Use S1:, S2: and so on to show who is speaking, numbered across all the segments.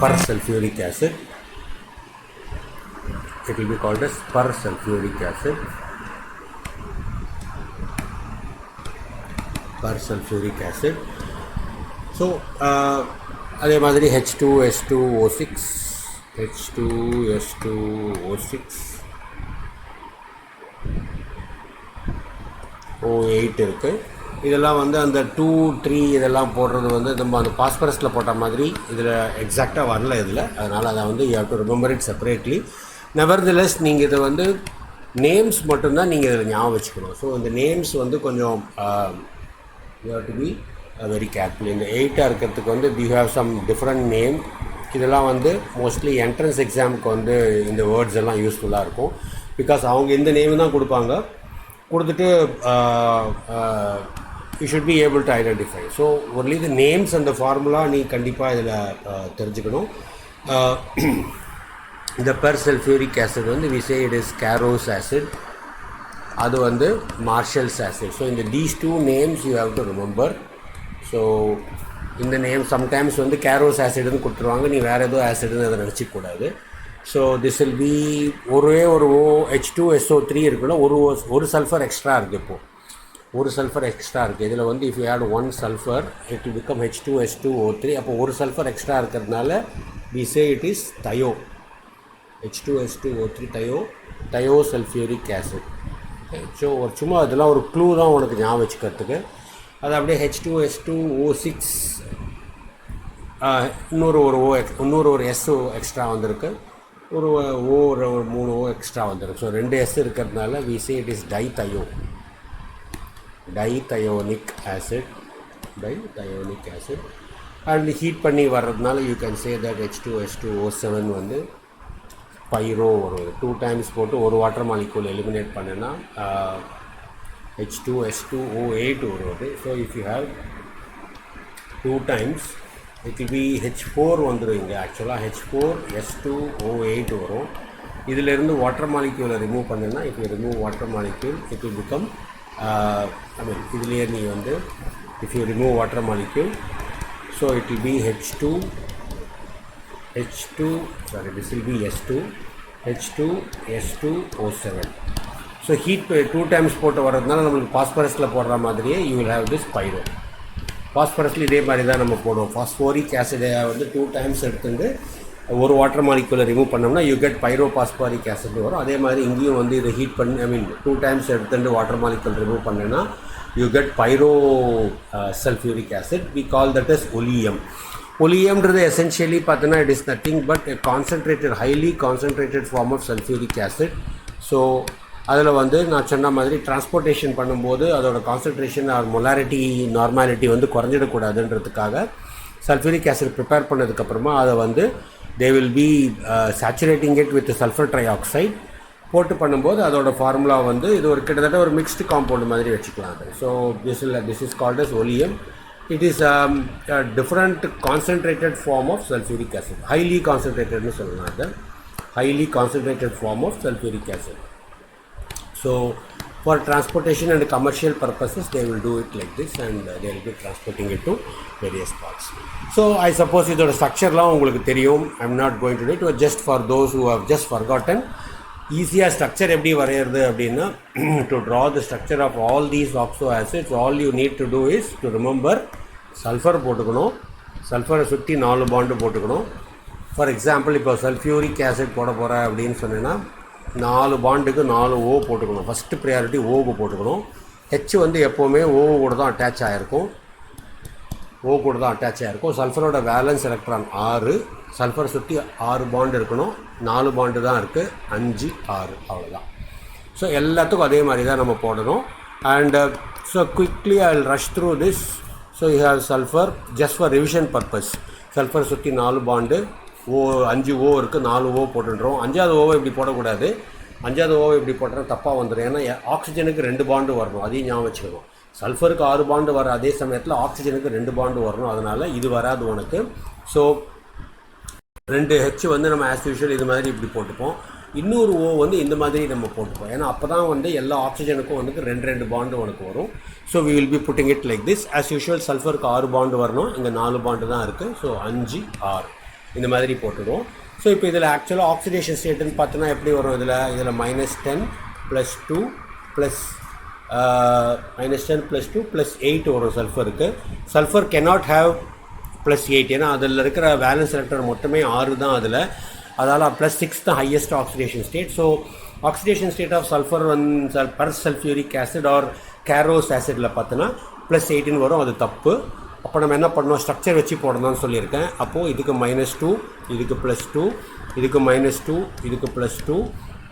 S1: persulfuric acid. It will be called as persulfuric acid. Persulfuric acid. So அதே மாதிரி H2S2O6 H2S2O6 O8 இருக்குது. இதெல்லாம் வந்து அந்த 2, 3 இதெல்லாம் போடுறது வந்து நம்ம அந்த பாஸ்பரஸில் போட்ட மாதிரி இதில் எக்ஸாக்டாக வரல இதில். அதனால் அதை வந்து you have to remember it separately. Nevertheless நீங்கள் இதை வந்து நேம்ஸ் மட்டும்தான் நீங்கள் இதில் ஞாபகம் வச்சுக்கணும். ஸோ இந்த நேம்ஸ் வந்து கொஞ்சம் you have to be very careful. இந்த 8ஆக இருக்கிறதுக்கு வந்து you have some different name. இதெல்லாம் வந்து மோஸ்ட்லி என்ட்ரன்ஸ் எக்ஸாமுக்கு வந்து இந்த வேர்ட்ஸ் எல்லாம் யூஸ்ஃபுல்லாக இருக்கும். பிகாஸ் அவங்க இந்த நேம் தான் கொடுப்பாங்க. கொடுத்துட்டு you should be able to identify. So only the names and the formula நீ கண்டிப்பாக இதில் தெரிஞ்சுக்கணும். இந்த persulfuric acid வந்து we say it is Carros acid, அது வந்து Marshall's acid. So இந்த these two names you have to remember. So இந்த நேம் சம்டைம்ஸ் வந்து Carros acidன்னு கொடுத்துருவாங்க, நீ வேறு ஏதோ ஆசிட்னு அதை நினச்சிக்கூடாது. ஸோ திஸ் வில் பி ஒரே ஒரு H2SO3 இருக்குன்னா ஒரு சல்ஃபர் எக்ஸ்ட்ரா இருக்குது. இப்போது ஒரு சல்ஃபர் எக்ஸ்ட்ரா இருக்குது இதில் வந்து if you add 1 sulphur it will become H2S2O3. அப்போ ஒரு சல்ஃபர் எக்ஸ்ட்ரா இருக்கிறதுனால we say it is thio, H2S2O3 thio sulfuric acid. So ஒரு சும்மா இதெல்லாம் ஒரு க்ளூ தான் உனக்கு ஞாபகம் வச்சுக்கிறதுக்கு. அது அப்படியே H2S2O6 இன்னொரு ஒரு SO எக்ஸ்ட்ரா வந்திருக்கு, ஒரு 3 O எக்ஸ்ட்ரா வந்திருக்கு. ஸோ 2 S இருக்கிறதுனால we say it is dithionic acid. And heat பண்ணி வர்றதுனால you can say that H2S2O7 வந்து பைரோ வரும். 2 டைம்ஸ் போட்டு ஒரு வாட்டர் மாலிக்யூல் எலிமினேட் பண்ணினா H2S2O8 வருவது. So if you have 2 times it will be H4 வந்துடும். இங்கே ஆக்சுவலாக H4S2O8 வரும். இதிலிருந்து வாட்டர் மாலிக்யூலை ரிமூவ் பண்ணினா if you remove water molecule it will become இதுலேயே நீ வந்து if you remove water molecule so it will be this will be H2S2O7. So heat 2 times போட்டு வர்றதுனால நம்மளுக்கு பாஸ்பரஸில் போடுற மாதிரியே you will have this pyro. பாஸ்பரஸில் இதே மாதிரி தான் நம்ம போடுவோம். பாஸ்போரிக் ஆசிடை வந்து 2 டைம்ஸ் எடுத்துட்டு ஒரு வாட்டர் மாலிக்யூலை ரிமூவ் பண்ணோம்னா யூ கெட் பைரோ பாஸ்பாரிக் ஆசிட் வரும். அதே மாதிரி இங்கேயும் வந்து இதை ஹீட் பண்ணி 2 டைம்ஸ் எடுத்துட்டு வாட்டர் மாலிக்யூல் ரிமூவ் பண்ணேன்னா you get pyro sulphuric acid. We call that as oleum. ஒலியம்ன்றது எசென்ஷியலி பார்த்தோன்னா it is nothing but a highly concentrated form of sulphuric acid. So அதில் வந்து நான் சொன்ன மாதிரி டிரான்ஸ்போர்ட்டேஷன் பண்ணும்போது அதோட கான்சன்ட்ரேஷன் ஆர் மொலாரிட்டி நார்மாலிட்டி வந்து குறைஞ்சிடக்கூடாதுன்றதுக்காக சல்ஃபியூரிக் ஆசிட் ப்ரிப்பேர் பண்ணதுக்கப்புறமா அதை வந்து they will be saturating it with sulphur trioxide போட்டு பண்ணும்போது அதோட ஃபார்முலா வந்து இது ஒரு கிட்டத்தட்ட ஒரு மிக்ஸ்டு காம்பவுண்ட் மாதிரி வச்சுக்கலாம் அது. So this is called as oleum. It is different concentrated form of sulphuric acid. Highly கான்சன்ட்ரேட்டட்னு சொல்லலாம். அது highly concentrated form of sulphuric acid. So for transportation and commercial purposes they will do it like this and they will be transporting it to various parts. So I suppose இதோட ஸ்ட்ரக்சர்லாம் உங்களுக்கு தெரியும். I am not going to do it, but just for those who have just forgotten, ஈஸியாக structure எப்படி வரையிறது அப்படின்னா to draw the structure of all these oxo acids all you need to do is to remember sulphur போட்டுக்கணும். சல்ஃபரை சுற்றி 4 bond போட்டுக்கணும். For example இப்போ sulphuric acid போட போகிறேன் அப்படின்னு சொன்னேன்னா 4 பாண்டுக்கு 4 O போட்டுக்கணும். ஃபஸ்ட்டு ப்ரையாரிட்டி ஓவுக்கு போட்டுக்கணும். ஹெச் வந்து எப்போவுமே O கூட தான் அட்டாச் ஆகிருக்கும். சல்ஃபரோட வேலன்ஸ் எலக்ட்ரான் 6. சல்ஃபரை சுற்றி 6 பாண்டு இருக்கணும். 4 பாண்டு தான் இருக்குது. 5, 6 அவ்வளோதான். ஸோ எல்லாத்துக்கும் அதே மாதிரி தான் நம்ம போடணும். And so quickly I will rush through this. So you have sulphur just for revision purpose. சல்ஃபரை சுற்றி 4 பாண்டு 5 O இருக்குது. 4 O போட்டுன்றோம். 5வது ஓவை இப்படி போடக்கூடாது. 5வது ஓவை இப்படி போட்டால் தப்பாக வந்துடும். ஏன்னா ஆக்சிஜனுக்கு 2 பாண்டு வரணும். அதையும் ஞாபகம் வச்சுக்கணும். சல்ஃபருக்கு 6 பாண்டு வர அதே சமயத்தில் ஆக்சிஜனுக்கு 2 பாண்டு வரணும். அதனால் இது வராது உனக்கு. ஸோ 2 ஹெச் வந்து நம்ம ஆஸ் யூஷுவல் இது மாதிரி இப்படி போட்டுப்போம். இன்னொரு ஓ வந்து இந்த மாதிரி நம்ம போட்டுப்போம். ஏன்னா அப்போ தான் வந்து எல்லா ஆக்சிஜனுக்கும் வந்து 2 பாண்டு உனக்கு வரும். So we will be putting it like this. As usual சல்ஃபருக்கு 6 பாண்டு வரணும். இங்கே 4 பாண்டு தான் இருக்குது. ஸோ 5 6 இந்த மாதிரி போட்டுடுவோம். ஸோ இப்போ இதில் ஆக்சுவலாக ஆக்சிடேஷன் ஸ்டேட்டுன்னு பார்த்தோன்னா எப்படி வரும்? இதில் -10 + 2 ப்ளஸ் -10 + 2 + 8 வரும் சல்ஃபருக்கு. சல்ஃபர் cannot have +8 ஏன்னா அதில் இருக்கிற வேலன்ஸ் எலக்ட்ரான் மொத்தமே 6 தான் அதில். அதால் +6 தான் highest oxidation state. So oxidation state of sulphur வந்து per sulphuric acid or Caro's ஆசிடில் பார்த்தோன்னா +18 வரும். அது தப்பு. அப்போ நம்ம என்ன பண்ணோம்? ஸ்ட்ரக்சர் வச்சு போடணும்னு சொல்லியிருக்கேன். அப்போது இதுக்கு -2 இதுக்கு +2 இதுக்கு -2 இதுக்கு +2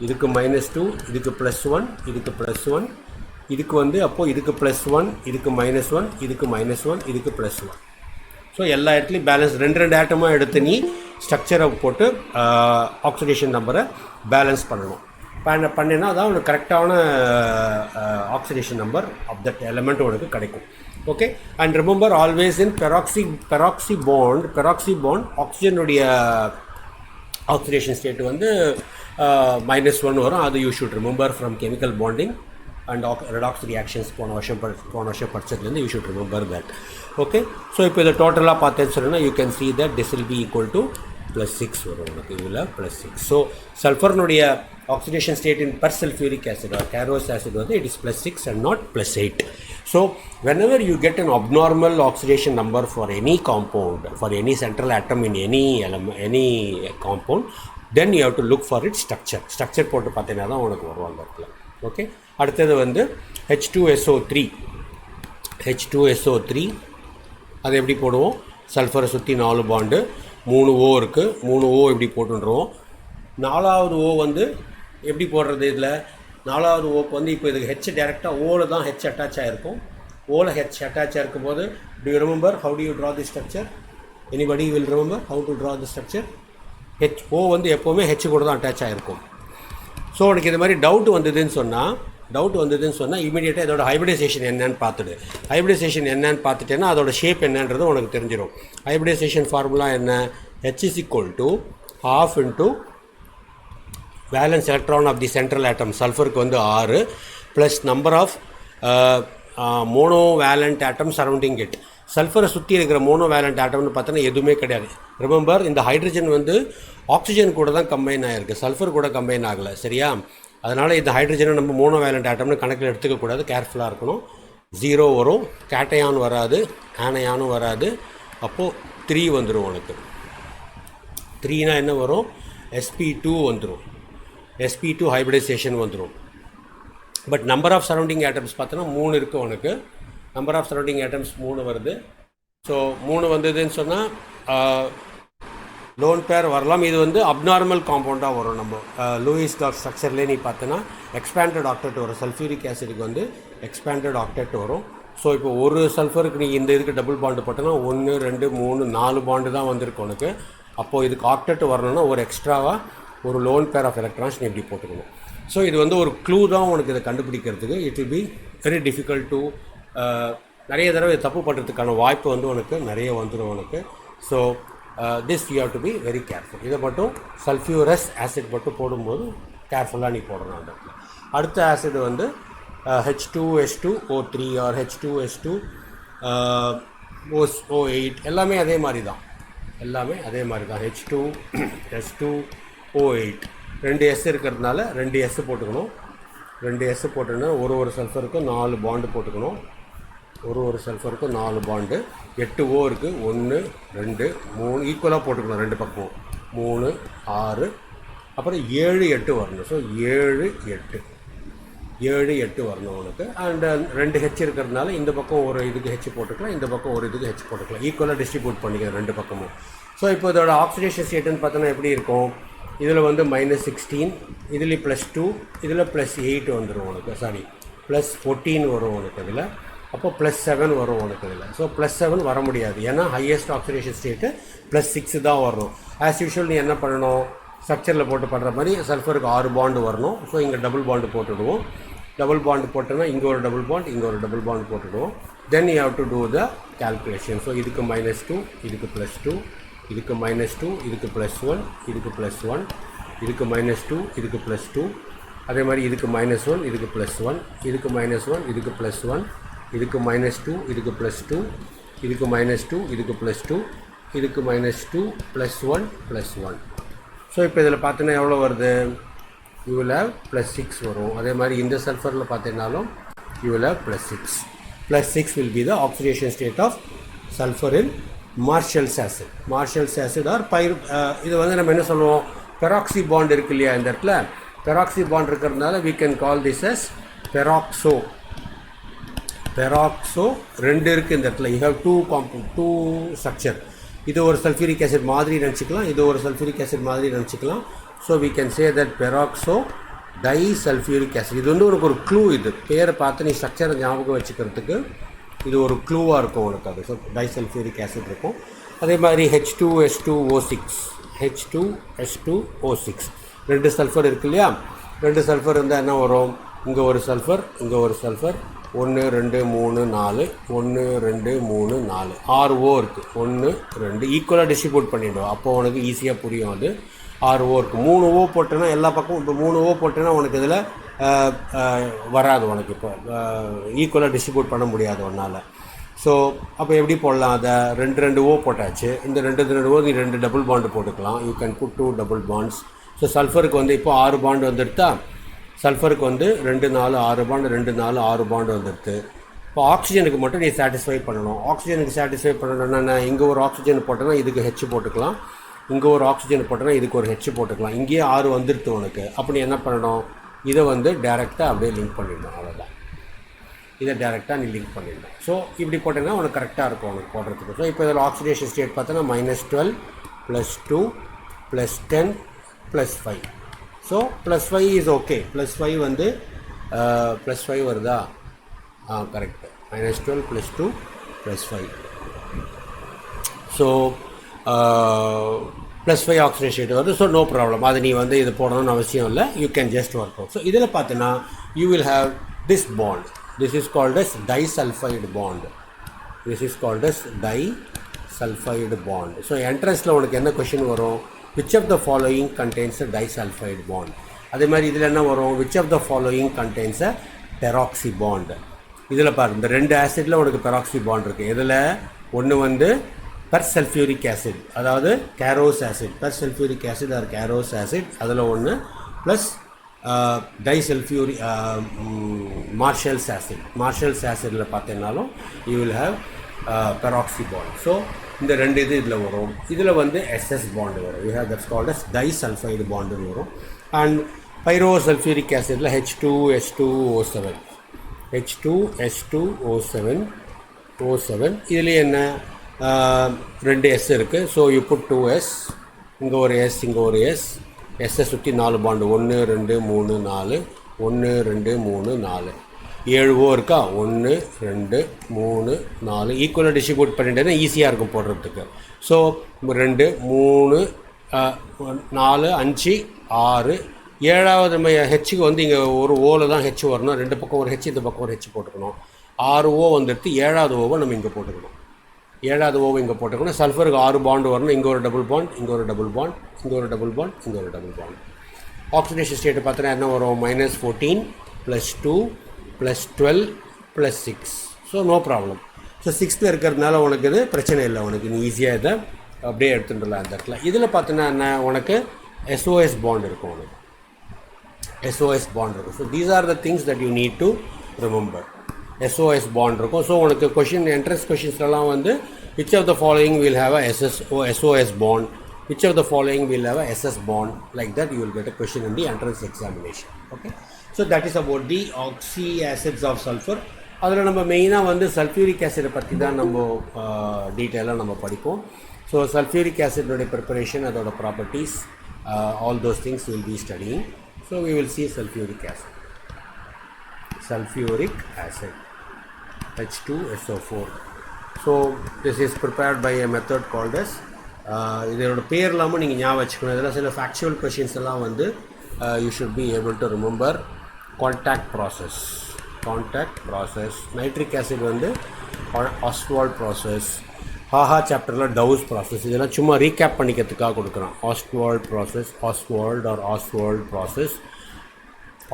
S1: இதுக்கு -2 இதுக்கு +1 இதுக்கு +1 இதுக்கு வந்து அப்போது இதுக்கு +1 இதுக்கு -1 இதுக்கு -1 இதுக்கு +1. ஸோ எல்லா இடத்துலையும் பேலன்ஸ் 2 ஆட்டமாக எடுத்து நீ ஸ்ட்ரக்சரை போட்டு ஆக்சிடேஷன் நம்பரை பேலன்ஸ் பண்ணணும். பண்ணினா அதான் உனக்கு கரெக்டான oxidation number of that element உனக்கு கிடைக்கும். Okay. And remember always in peroxy bond ஆக்சிஜனுடைய ஆக்சிடேஷன் ஸ்டேட் வந்து -1 வரும். அது you should remember from chemical bonding and redox reactions போன வருஷம் படித்ததுலேருந்து you should remember that. Okay. So இப்போ இதை டோட்டலாக பார்த்தேன்னு சொன்னால் you can see that this will be equal to +6 வரும் உனக்கு. இதில் +6. ஸோ சல்ஃபர்னுடைய oxidation state in per sulphuric acid or Caro's acid வந்து it is +6 and not +8. So whenever you get an abnormal oxidation number for any compound, for any central atom in any compound, then you have to look for its structure போட்டு பார்த்தீங்கன்னா தான் உனக்கு வரும் அந்த இடத்துல. Okay. அடுத்தது வந்து H2SO3 அது எப்படி போடுவோம்? சல்ஃபரை சுற்றி 4 பாண்டு, 3 ஓ இருக்குது. 3 ஓ இப்படி போட்டுருவோம். 4வது ஓ வந்து எப்படி போடுறது? இதில் 4வது ஓக்கு வந்து இப்போ இதுக்கு ஹெச் டேரெக்டாக ஓவில் தான் ஹெச் அட்டாச் ஆகிருக்கும். ஓவில் ஹெச் அட்டாச் ஆகிருக்கும் போது do you remember how do you draw the structure? Anybody will remember how to draw the structure? H O வந்து எப்போவுமே ஹெச் கூட தான் அட்டாச் ஆகிருக்கும். ஸோ உனக்கு இது மாதிரி டவுட் வந்ததுன்னு சொன்னால் இமீடியட்டாக இதோட ஹைபிரிடைசேஷன் என்னன்னு பார்த்துட்டேன்னா அதோட ஷேப் என்னன்றது உனக்கு தெரிஞ்சிடும். ஹைபிரிடைசேஷன் ஃபார்முலா என்ன? H is equal to half into valence electron of the central atom. சல்ஃபருக்கு வந்து 6 plus number of mono valent atom surrounding it. சல்ஃபரை சுற்றி இருக்கிற மோனோ வேலண்ட் ஆட்டம்னு பார்த்தோன்னா எதுவுமே கிடையாது. ரிமெம்பர் இந்த ஹைட்ரஜன் வந்து ஆக்சிஜன் கூட தான் கம்பைன் ஆகிருக்கு, சல்ஃபர் கூட கம்பைன் ஆகலை. சரியா? அதனால் இந்த ஹைட்ரஜனை நம்ம மோனோ வேலண்ட் ஆட்டம்னு கணக்கில் எடுத்துக்கக்கூடாது, கேர்ஃபுல்லாக இருக்கணும். 0 வரும், கேட்டையான் வராது, ஆனையானும் வராது. அப்போது 3 வந்துடும் உனக்கு. 3னா என்ன வரும்? sp2 வந்துடும். sp2 ஹைபிரிடைசேஷன் வந்துடும். But number of surrounding atoms பார்த்தோன்னா 3 இருக்குது உனக்கு. நம்பர் ஆஃப் சரௌண்டிங் ஆட்டம்ஸ் 3 வருது. ஸோ 3 வந்ததுன்னு சொன்னால் லோன் பேர் வரலாம். இது வந்து அப்நார்மல் காம்பவுண்டாக வரும். நம்ம லூயிஸ் டாட் ஸ்ட்ரக்சர்லேயே நீ பார்த்தோன்னா எக்ஸ்பேண்டட் ஆக்டெட் வரும். சல்ஃபியூரிக் ஆசிடுக்கு வந்து எக்ஸ்பேண்டட் ஆக்டெட் வரும். ஸோ இப்போ ஒரு சல்ஃபருக்கு நீ இந்த இதுக்கு டபுள் பாண்டு போட்டோன்னா 1 2 3 4 பாண்டு தான் வந்திருக்கு உனக்கு. அப்போது இதுக்கு ஆக்டெட் வரணும்னா ஒரு எக்ஸ்ட்ராவாக ஒரு லோன் பேர் ஆஃப் எலக்ட்ரான்ஸ் நீ இப்படி போட்டுக்கணும். ஸோ இது வந்து ஒரு க்ளூ தான் உனக்கு இதை கண்டுபிடிக்கிறதுக்கு. It will be very difficult to நிறைய தடவை தப்பு பண்ணுறதுக்கான வாய்ப்பு வந்து உனக்கு நிறைய வந்துடும் உனக்கு. So this you have to be very careful. இதை மட்டும் சல்ஃபியூரஸ் ஆசிட் மட்டும் போடும்போது கேர்ஃபுல்லாக நீ போடணும். அந்த அடுத்த ஆசிட் வந்து H2S2O3 ஆர் H2S2O8 எல்லாமே அதே மாதிரி தான். H2S2O8 2 S இருக்கிறதுனால 2 S போட்டுக்கணும். 2 S போட்டோன்னா ஒரு சல்ஃபருக்கும் 4 பாண்டு போட்டுக்கணும். ஒரு சல்ஃபருக்கும் 4 பாண்டு. 8 O இருக்குது. 1 2 3 ஈக்குவலாக போட்டுக்கணும் 2 பக்கமும். 3 6 அப்புறம் 7 8 வரணும். ஸோ 7 8 வரணும் உனக்கு. அண்ட் 2 ஹெச் இருக்கிறதுனால இந்த பக்கம் ஒரு இதுக்கு ஹெச் போட்டுக்கலாம், இந்த பக்கம் ஒரு இதுக்கு ஹெச் போட்டுக்கலாம். ஈக்குவலாக டிஸ்ட்ரிபியூட் பண்ணிக்கலாம் 2 பக்கமும். ஸோ இப்போ இதோட ஆக்சிடேஷன் ஸ்டேட்டுன்னு பார்த்தோன்னா எப்படி இருக்கும்? இதில் வந்து -16, இதில் +2, இதில் +8 வந்துடும் உனக்கு. சாரி +14 வரும் உனக்கு இதில். அப்போ +7 வரும் உனக்கு இதில். ஸோ +7 வர முடியாது, ஏன்னா ஹையஸ்ட் ஆக்சிடேஷன் ஸ்டேட்டு +6 தான் வரணும். ஆஸ் யூஷுவல் நீ என்ன பண்ணணும்? ஸ்ட்ரக்சரில் போட்டு பண்ணுற மாதிரி சல்ஃபருக்கு 6 பாண்டு வரணும். ஸோ இங்கே டபுள் பாண்டு போட்டுவிடுவோம். டபுள் பாண்ட் போட்டோன்னா இங்கே ஒரு டபுள் பாண்ட், இங்கே ஒரு டபுள் பாண்ட் போட்டுடுவோம். Then you have to do the calculation. So இதுக்கு -2, இதுக்கு +2, இதுக்கு -2, இதுக்கு +1, இதுக்கு +1, இதுக்கு -2, இதுக்கு +2, அதே மாதிரி இதுக்கு -1, இதுக்கு +1, இதுக்கு -1, இதுக்கு +1, இதுக்கு -2, இதுக்கு +2, இதுக்கு -2, இதுக்கு +2, இதுக்கு -2, +1, +1. ஸோ இப்போ இதில் பார்த்தீங்கன்னா எவ்வளோ வருது? யூ வில் ஹேவ் +6 வரும். அதே மாதிரி இந்த சல்ஃபரில் பார்த்தீங்கன்னாலும் you will have +6. +6 will be the oxidation state of sulfur in Marshall's acid. Marshall's acid or இது வந்து நம்ம என்ன சொல்லுவோம், பெராக்சி பாண்ட் இருக்கு இல்லையா இந்த இடத்துல, பெராக்சி பாண்ட் இருக்கிறதுனால we can call this as peroxo. Peroxo ரெண்டு இருக்குது இந்த இடத்துல. you have two structure. இது ஒரு சல்ஃபியூரிக் ஆசிட் மாதிரி நினச்சிக்கலாம், இது ஒரு சல்ஃபியூரிக் ஆசிட் மாதிரி நினச்சிக்கலாம். So we can say that peroxo disulphuric acid. இது வந்து உனக்கு ஒரு க்ளூ. இது பேரை பார்த்து நீ ஸ்ட்ரக்சரை ஞாபகம் வச்சுக்கிறதுக்கு இது ஒரு க்ளூவாக இருக்கும் உனக்கு. அது ஸோ டைசல்ஃபியூரிக் ஆசிட் இருக்கும். அதே மாதிரி H2S2O6, H2S2O6 ரெண்டு சல்ஃபர் இருக்கு இல்லையா. ரெண்டு சல்ஃபர் இருந்தால் என்ன வரும்? இங்கே ஒரு சல்ஃபர், இங்கே ஒரு சல்ஃபர். 1 2 3 4, 1 2 3 4, 6 O இருக்குது. 1 2 ஈக்குவலாக டிஸ்ட்ரிபியூட் பண்ணிவிடுவோம். அப்போ உனக்கு ஈஸியாக புரியும். அது 6 O இருக்குது. 3 O போட்டேன்னா எல்லா பக்கமும், இப்போ 3 O போட்டேன்னா உனக்கு இதில் வராது. உனக்கு இப்போ ஈக்குவலாக டிஸ்ட்ரிபியூட் பண்ண முடியாது ஒன்றால். ஸோ அப்போ எப்படி போடலாம்? அதை 2 O போட்டாச்சு. இந்த 2 O நீ 2 டபுள் பாண்டு போட்டுக்கலாம். You can put 2 double bonds. So சல்ஃபருக்கு வந்து இப்போ 6 பாண்டு வந்துடுதா. சல்ஃபருக்கு வந்து 2 4 6 பாண்டு, 2 4 6 பாண்டு வந்துடுது. இப்போ ஆக்சிஜனுக்கு மட்டும் நீ சாட்டிஸ்ஃபை பண்ணணும். ஆக்சிஜனுக்கு சாட்டிஸ்ஃபை பண்ணணும்னா இங்கே ஒரு ஆக்சிஜன் போட்டோன்னா இதுக்கு H போட்டுக்கலாம், இங்கே ஒரு ஆக்சிஜன் போட்டோன்னா இதுக்கு ஒரு H போட்டுக்கலாம். இங்கேயே 6 வந்துடுது உனக்கு. அப்படி என்ன பண்ணணும்? இதை வந்து டேரெக்டாக அப்படியே லிங்க் பண்ணிடணும். அவ்வளோதான். இதை டேரெக்டாக நீ லிங்க் பண்ணிடணும். ஸோ இப்படி போட்டேன்னா உனக்கு கரெக்டாக இருக்கும் உனக்கு போடுறதுக்கு. ஸோ இப்போ இதில் ஆக்சிடேஷன் ஸ்டேட் பார்த்தோன்னா -12 +2 +10 +5. So +5 is okay. +5 வந்து +5 வருதா? கரெக்ட். -12 +2 +5. ஸோ +5 ஆக்சிடேஷன் ஸ்டேட் வருது. So no problem. அது நீ வந்து இது போடணும்னு அவசியம் இல்லை. You can just work out. So இதில் பார்த்தீங்கன்னா you will have this bond. This is called as disulphide bond. This is called as disulphide bond. So என்ட்ரன்ஸில் உனக்கு என்ன கொஷின் வரும்? which of the following contains a disulfide bond? அதே மாதிரி இதில் என்ன வரும்? which of the following contains a peroxy bond? இதில் பாரு, இந்த 2 ஆசிடில் உனக்கு பெராக்சி பாண்ட் இருக்குது. இதில் ஒன்று வந்து பெர்சல்ஃபியூரிக் ஆசிட், அதாவது Caro's acid, persulphuric acid or Caro's acid, அதில் ஒன்று plus disulphuric Marshall's acid. Marshall's ஆசிடில் பார்த்தீங்கன்னாலும் you will have peroxy bond. So இந்த 2 இது இதில் வரும். இதில் வந்து SS பாண்டு வரும். You have that's called as disulphide பாண்டுன்னு வரும். அண்ட் பைரோசல்ஃபியூரிக் ஆசிடில் H2S2O7, H2S2O7 இதுலேயே என்ன 2 S இருக்குது. ஸோ யூ புட் 2S, இங்கே ஒரு S, இங்கே ஒரு S, SS சுற்றி 4 பாண்டு, 1 2 3 4, 1 2 3 4, 7 O இருக்கா? 1 2 3 4 ஈக்குவலாக டிஸ்ட்ரிபியூட் பண்ணிட்டேன்னா ஈஸியாக இருக்கும் போடுறதுக்கு. ஸோ 2 3 4 5 6, 7வது நம்ம ஹெச்சுக்கு வந்து இங்கே ஒரு ஓவில் தான் H வரணும். 2 பக்கம் ஒரு H, இந்த பக்கம் ஒரு H போட்டுக்கணும். 6 O வந்துடுத்து. 7வது ஓவை நம்ம இங்கே போட்டுக்கணும். 7வது ஓவை இங்கே போட்டுக்கணும். சல்ஃபருக்கு 6 பாண்டு வரணும். இங்கே ஒரு டபுள் பாண்ட், இங்கே ஒரு டபுள் பாண்ட், இங்கே ஒரு டபுள் பாண்ட், இங்கே ஒரு டபுள் பாண்ட். ஆக்சிடேஷன் ஸ்டேட்டு பார்த்தோன்னா என்ன வரும்? -14 +2 +12 +6. So no problem. So 6th இருக்கிறதுனால உனக்கு இது பிரச்சனை இல்லை. உனக்கு நீ ஈஸியாக இதை அப்படியே எடுத்துட்டுலாம் இந்த இடத்துல. இதில் பார்த்தோன்னா என்ன? உனக்கு SOS பாண்ட் இருக்கும். உனக்கு SOS பாண்ட் இருக்கும். So these are the things that you need to remember. SOS bond இருக்கும். ஸோ உனக்கு கொஷின், என்ட்ரன்ஸ் கொஷின்ஸ்லாம் வந்து which of the following will have a SOS bond, which of the following will have a SS bond, like that you will get a question in the entrance examination. Okay, so that is about the oxy acids of sulfur. அதில் நம்ம மெயினாக வந்து sulphuric ஆசிடை பற்றி தான் நம்ம டீட்டெயிலாக நம்ம படிப்போம். ஸோ சல்ஃபியூரிக் ஆசிடோடைய ப்ரிப்பரேஷன், அதோட properties, all those things will be studying. So we will see sulfuric acid. Sulfuric acid H2SO4. So this is prepared by a method called as இதோட பேர் இல்லாமல் நீங்கள் ஞாபகம் வச்சுக்கணும். இதெல்லாம் சில ஃபேக்சுவல் கொஷின்ஸ் எல்லாம் வந்து you should be able to remember. Contact process. Nitric acid வந்து ஆஸ்வால்ட் ப்ராசஸ். ஹாஹா சாப்டரில் டவுஸ் ப்ராசஸ். இதெல்லாம் சும்மா ரீகேப் பண்ணிக்கிறதுக்காக கொடுக்குறோம். Oswald process.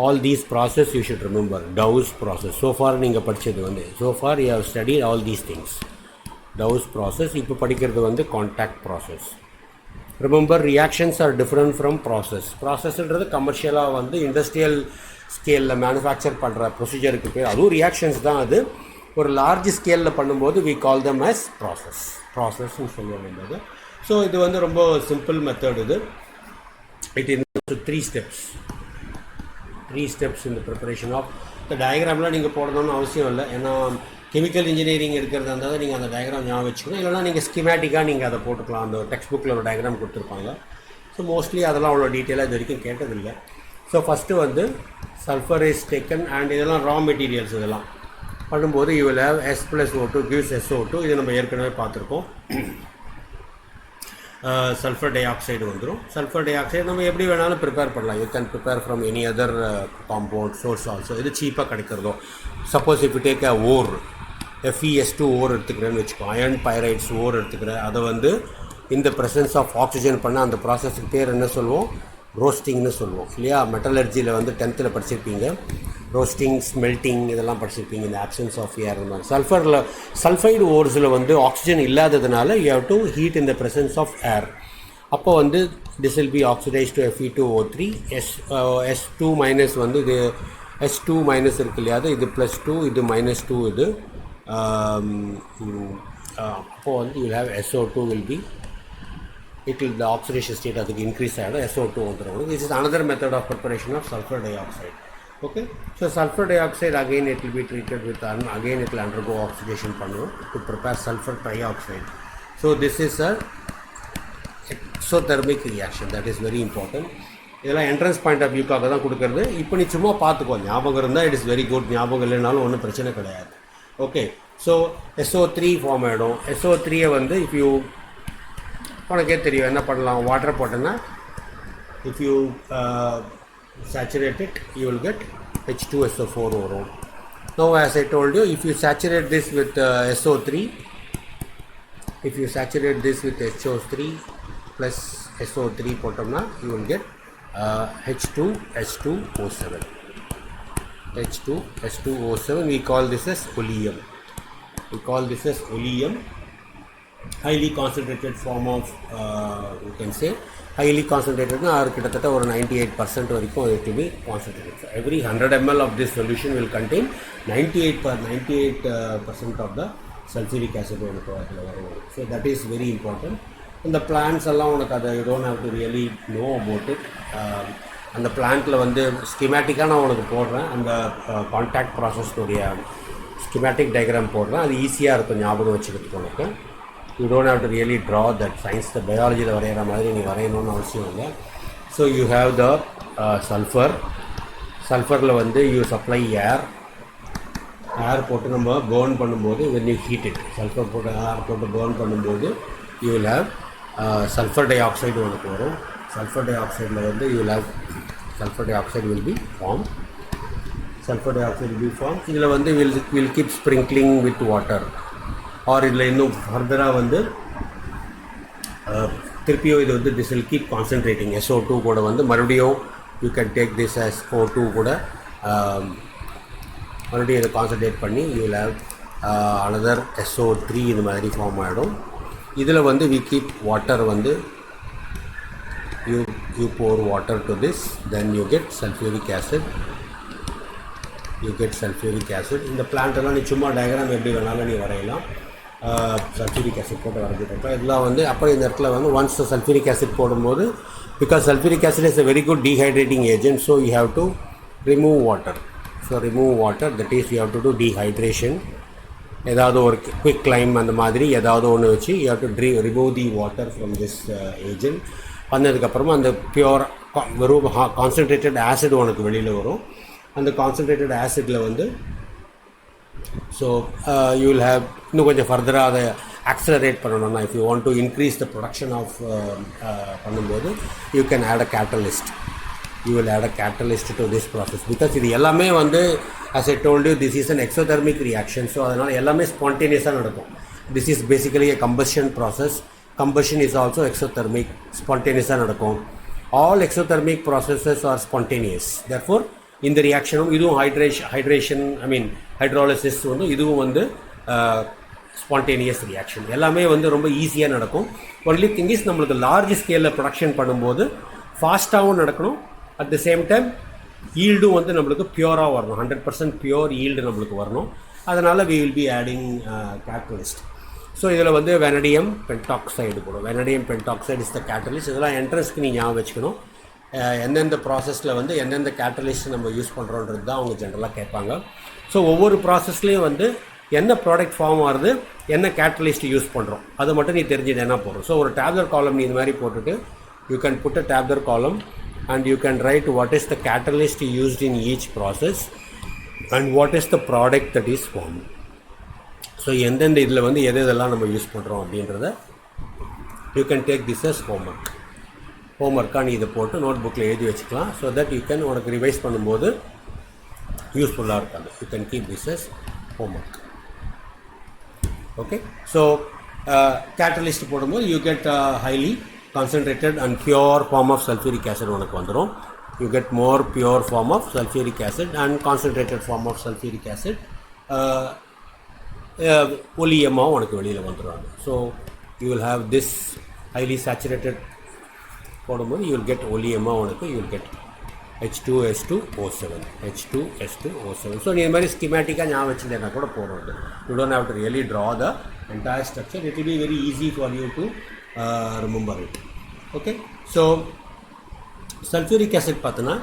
S1: All these process you should remember. Dow's process. So far நீங்கள் படித்தது வந்து you have studied all these things. Dow's process. இப்போ படிக்கிறது வந்து contact process. Remember, reactions are different from process. Processன்றது கமர்ஷியலாக வந்து இண்டஸ்ட்ரியல் ஸ்கேலில் மேனுஃபேக்சர் பண்ணுற ப்ரொசீஜருக்கு பேர். அதுவும் ரியாக்ஷன்ஸ் தான். அது ஒரு லார்ஜ் ஸ்கேலில் பண்ணும்போது we call them as ப்ராசஸ்ன்னு சொல்லுவாங்க அது. ஸோ இது வந்து ரொம்ப சிம்பிள் மெத்தட் இது. It involves 3 steps in the preparation of the டயக்ராம்லாம் நீங்கள் போடணும்னு அவசியம் இல்லை. ஏன்னா கெமிக்கல் இன்ஜினியரிங் எடுக்கிறதா இருந்தால் நீங்கள் அந்த டயக்ராம் ஞாபகம் வச்சுக்கணும். இல்லைனா நீங்கள் ஸ்கிமேட்டிக்காக நீங்கள் அதை போட்டுக்கலாம். அந்த டெக்ஸ்ட் புக்கில் ஒரு டயக்ராம் கொடுத்துருப்பாங்க. ஸோ மோஸ்ட்லி அதெல்லாம் அவ்வளோ டீட்டெயிலாக இது வரைக்கும் கேட்டதில்லை. ஸோ ஃபஸ்ட்டு வந்து சல்ஃபர் இஸ் டேக்கன் அண்ட் இதெல்லாம் ரா மெட்டீரியல்ஸ். இதெல்லாம் பண்ணும்போது you will have S plus O2 gives SO2. இது நம்ம ஏற்கனவே பார்த்துருக்கோம். சல்ஃபர் டை ஆக்சைடு வந்துடும். சல்ஃபர் டை ஆக்சைடு நம்ம எப்படி வேணாலும் ப்ரிப்பேர் பண்ணலாம். You can prepare from any other compound source also. இது சீப்பாக கிடைக்கிறதோ. Suppose if you take a ore FeS2 ore எடுத்துக்கிறேன்னு வச்சுக்கோ. அயர்ன் பைரைட்ஸ் ஓர் எடுத்துக்கிறேன். அதை வந்து இந்த ப்ரெசன்ஸ் ஆஃப் ஆக்சிஜன் பண்ண அந்த ப்ராசஸுக்கு பேர் என்ன சொல்லுவோம்? ரோஸ்டிங்னு சொல்லுவோம் இல்லையா? மெட்டலர்ஜியில் வந்து 10th படிச்சிருப்பீங்க. ரோஸ்டிங், ஸ்மெல்ட்டிங் இதெல்லாம் படிச்சிருப்பீங்க. இந்த ஆப்சன்ஸ் ஆஃப் ஏர் இந்த மாதிரி. சல்ஃபைடு ஓர்ஸில் வந்து ஆக்சிஜன் இல்லாததுனால you have to heat in the presence of air. அப்போ வந்து this will be oxidize to Fe2O3. S2 minus வந்து இது S2 மைனஸ் இருக்கு இல்லையா? இது +2, இது -2 இது. அப்போது வந்து you have SO2 will be the oxidation state அதுக்கு இன்க்ரீஸ் ஆகிடும். SO2 வந்துடும். This is another method of preparation of sulfur dioxide. Okay, so sulfur dioxide again it will be treated with again it will undergo oxidation பண்ணுவோம் to prepare sulfur trioxide. So this is a exothermic reaction, that is very important. இதெல்லாம் entrance point of வியூக்காக தான் கொடுக்குறது. இப்போ நீ சும்மா பார்த்துக்கோ, ஞாபகம் இருந்தால் இட் இஸ் வெரி குட். ஞாபகம் இல்லைனாலும் ஒன்றும் பிரச்சனை கிடையாது. ஓகே, ஸோ SO3 ஃபார்ம் ஆகிடும். SO3 வந்து இஃப் யூ உனக்கே தெரியும் என்ன பண்ணலாம். வாட்டர் போட்டோன்னா if you saturate it, you will get H2SO4 வரும். Now as I told you, if you saturate this with SO3, if you saturate this with HO3 plus SO3 போட்டோம்னா you will get H2S2O7. H2S2O7, we call this as oleum. Highly concentrated form of you can say highly concentrated na கிட்டத்தட்ட ஒரு 98% வரைக்கும் it will be concentrated. So every 100 ml of this solution will contain 98% of the sulfuric acid உனக்கு அதில் வரும். So that is very important. இந்த plans எல்லாம் உனக்கு அதை you don't have to really know about it. அந்த பிளான்ட்டில் வந்து ஸ்கிமேட்டிக்காக நான் உனக்கு போடுறேன். அந்த கான்டாக்ட் ப்ராசஸ்னுடைய ஸ்கிமேட்டிக் டயக்ராம் போடுறேன். அது ஈஸியாக இருக்கும் ஞாபகம் வச்சுக்கிறதுக்கு உனக்கு. You don't have to really draw that science, the biology வரைகிற மாதிரி நீ வரையணும்னு அவசியம் இல்லை. ஸோ யூ ஹேவ் த சல்ஃபரில் வந்து யூ சப்ளை ஏர் போட்டு நம்ம பேர்ன் பண்ணும்போது when you heat it, sulphur போட்டு ஏர் போட்டு பேர்ன் பண்ணும்போது you will have sulphur di oxide உனக்கு வரும். சல்ஃபர் டை ஆக்சைடில் வந்து you will have sulphur di oxide will be formed. இதில் வந்து will keep sprinkling with water. Or இதில் இன்னும் ஃபர்தராக வந்து திருப்பியும் இது வந்து this will keep concentrating. SO2 கூட வந்து மறுபடியும் you can take this as O2 கூட மறுபடியும் இதை கான்சன்ட்ரேட் பண்ணி you will have another SO3 இது மாதிரி ஃபார்ம் ஆகிடும். இதில் வந்து வி கீப் வாட்டர் வந்து you pour water to this, then you get sulfuric acid. இந்த பிளான்ட்டெல்லாம் நீ சும்மா டயக்ராம் எப்படி வேணாலும் நீ வரையலாம். சல்ஃபூரிக் ஆசிட் போட்டு வரைஞ்சிட்டப்போ இதெல்லாம் வந்து அப்புறம் இந்த இடத்துல வந்து ஒன்ஸ் சல்ஃபூரிக் ஆசிட் போடும்போது because sulphuric acid is a very good dehydrating agent, so you have to remove water. That is you have to do dehydration. ஏதாவது ஒரு குவிக் கிளைம் அந்த மாதிரி ஏதாவது ஒன்று வச்சு you have to remove the water from this agent. பண்ணதுக்கப்புறமா அந்த pure வெறும் கான்சன்ட்ரேட்டட் ஆசிட் உனக்கு வெளியில் வரும். அந்த கான்சன்ட்ரேட்டட் ஆசிட்டில் வந்து ஸோ யூ வில் ஹேவ் இன்னும் கொஞ்சம் ஃபர்தராக அதை ஆக்சலரேட் பண்ணணும்னா if you want to increase the production of பண்ணும்போது you can add a catalyst. you will add a catalyst to this process because இது எல்லாமே வந்து as I told you this is an exothermic reaction, so அதனால் எல்லாமே spontaneously நடக்கும். This is basically a combustion process. Combustion is also exothermic, spontaneously நடக்கும். All exothermic processes are spontaneous. Therefore இந்த ரியாக்ஷனும் இதுவும் hydration hydrolysis வந்து இதுவும் வந்து ஸ்பான்டேனியஸ் ரியாக்ஷன் எல்லாமே வந்து ரொம்ப ஈஸியாக நடக்கும். ஒன்லி திங் இஸ் நம்மளுக்கு லார்ஜ் ஸ்கேலில் ப்ரொடக்ஷன் பண்ணும்போது ஃபாஸ்ட்டாகவும் நடக்கணும், அட் த சேம் டைம் ஈல்டும் வந்து நம்மளுக்கு பியூராக வரணும், 100% பியூர் ஈல்டு நம்மளுக்கு வரணும். அதனால் we will be adding catalyst. So இதில் வந்து வெனடியம் பென்டாக்சைடு போடும். Vanadium pentoxide is the catalyst. இதெல்லாம் என்ட்ரன்ஸ்க்கு நீங்கள் ஞாபகம் வச்சுக்கணும். எந்தெந்த ப்ராசஸில் வந்து எந்தெந்த கேட்டலிஸ்ட் நம்ம யூஸ் பண்ணுறோன்றது தான் அவங்க ஜென்ரலாக கேட்பாங்க. ஸோ ஒவ்வொரு ப்ராசஸ்லேயும் வந்து என்ன ப்ராடக்ட் ஃபார்ம் ஆகுது, என்ன கேட்டலிஸ்ட் யூஸ் பண்ணுறோம் அது மட்டும் நீ தெரிஞ்சுட்டேன்னா போகிறோம். ஸோ ஒரு டேப்லர் காலம் நீ இந்த மாதிரி போட்டுட்டு you can put a tabular column and you can write what is the catalyst used in each process and what is the product that is form. So எந்தெந்த இதில் வந்து எதெல்லாம் நம்ம யூஸ் பண்ணுறோம் அப்படின்றத you can take this as ஹோம்ஒர்க்காக நீ இதை போட்டு நோட் புக்கில் எழுதி வச்சுக்கலாம். ஸோ தட் யூ கேன் உனக்கு ரிவைஸ் பண்ணும்போது யூஸ்ஃபுல்லாக இருக்காது. You can keep this as homework. Okay, so catalyst போடும்போது you get highly concentrated and pure form of sulphuric acid உனக்கு வந்துடும். You get more pure form of sulphuric acid and concentrated form of sulphuric acid ஒலியமாக உனக்கு வெளியில் வந்துடுவாங்க. So you will have this highly saturated போடும்போது you will get ஒலியமாக உனக்கு you will get H2S2O7 H2S2O7. So நீ இது மாதிரி ஸ்கிமேட்டிக்காக ஞாபகம் வச்சுட்டேன்னா கூட போடுறது. You don't have to really draw the entire structure. It will be very easy for you to remember it. Okay, so sulphuric acid பார்த்தோன்னா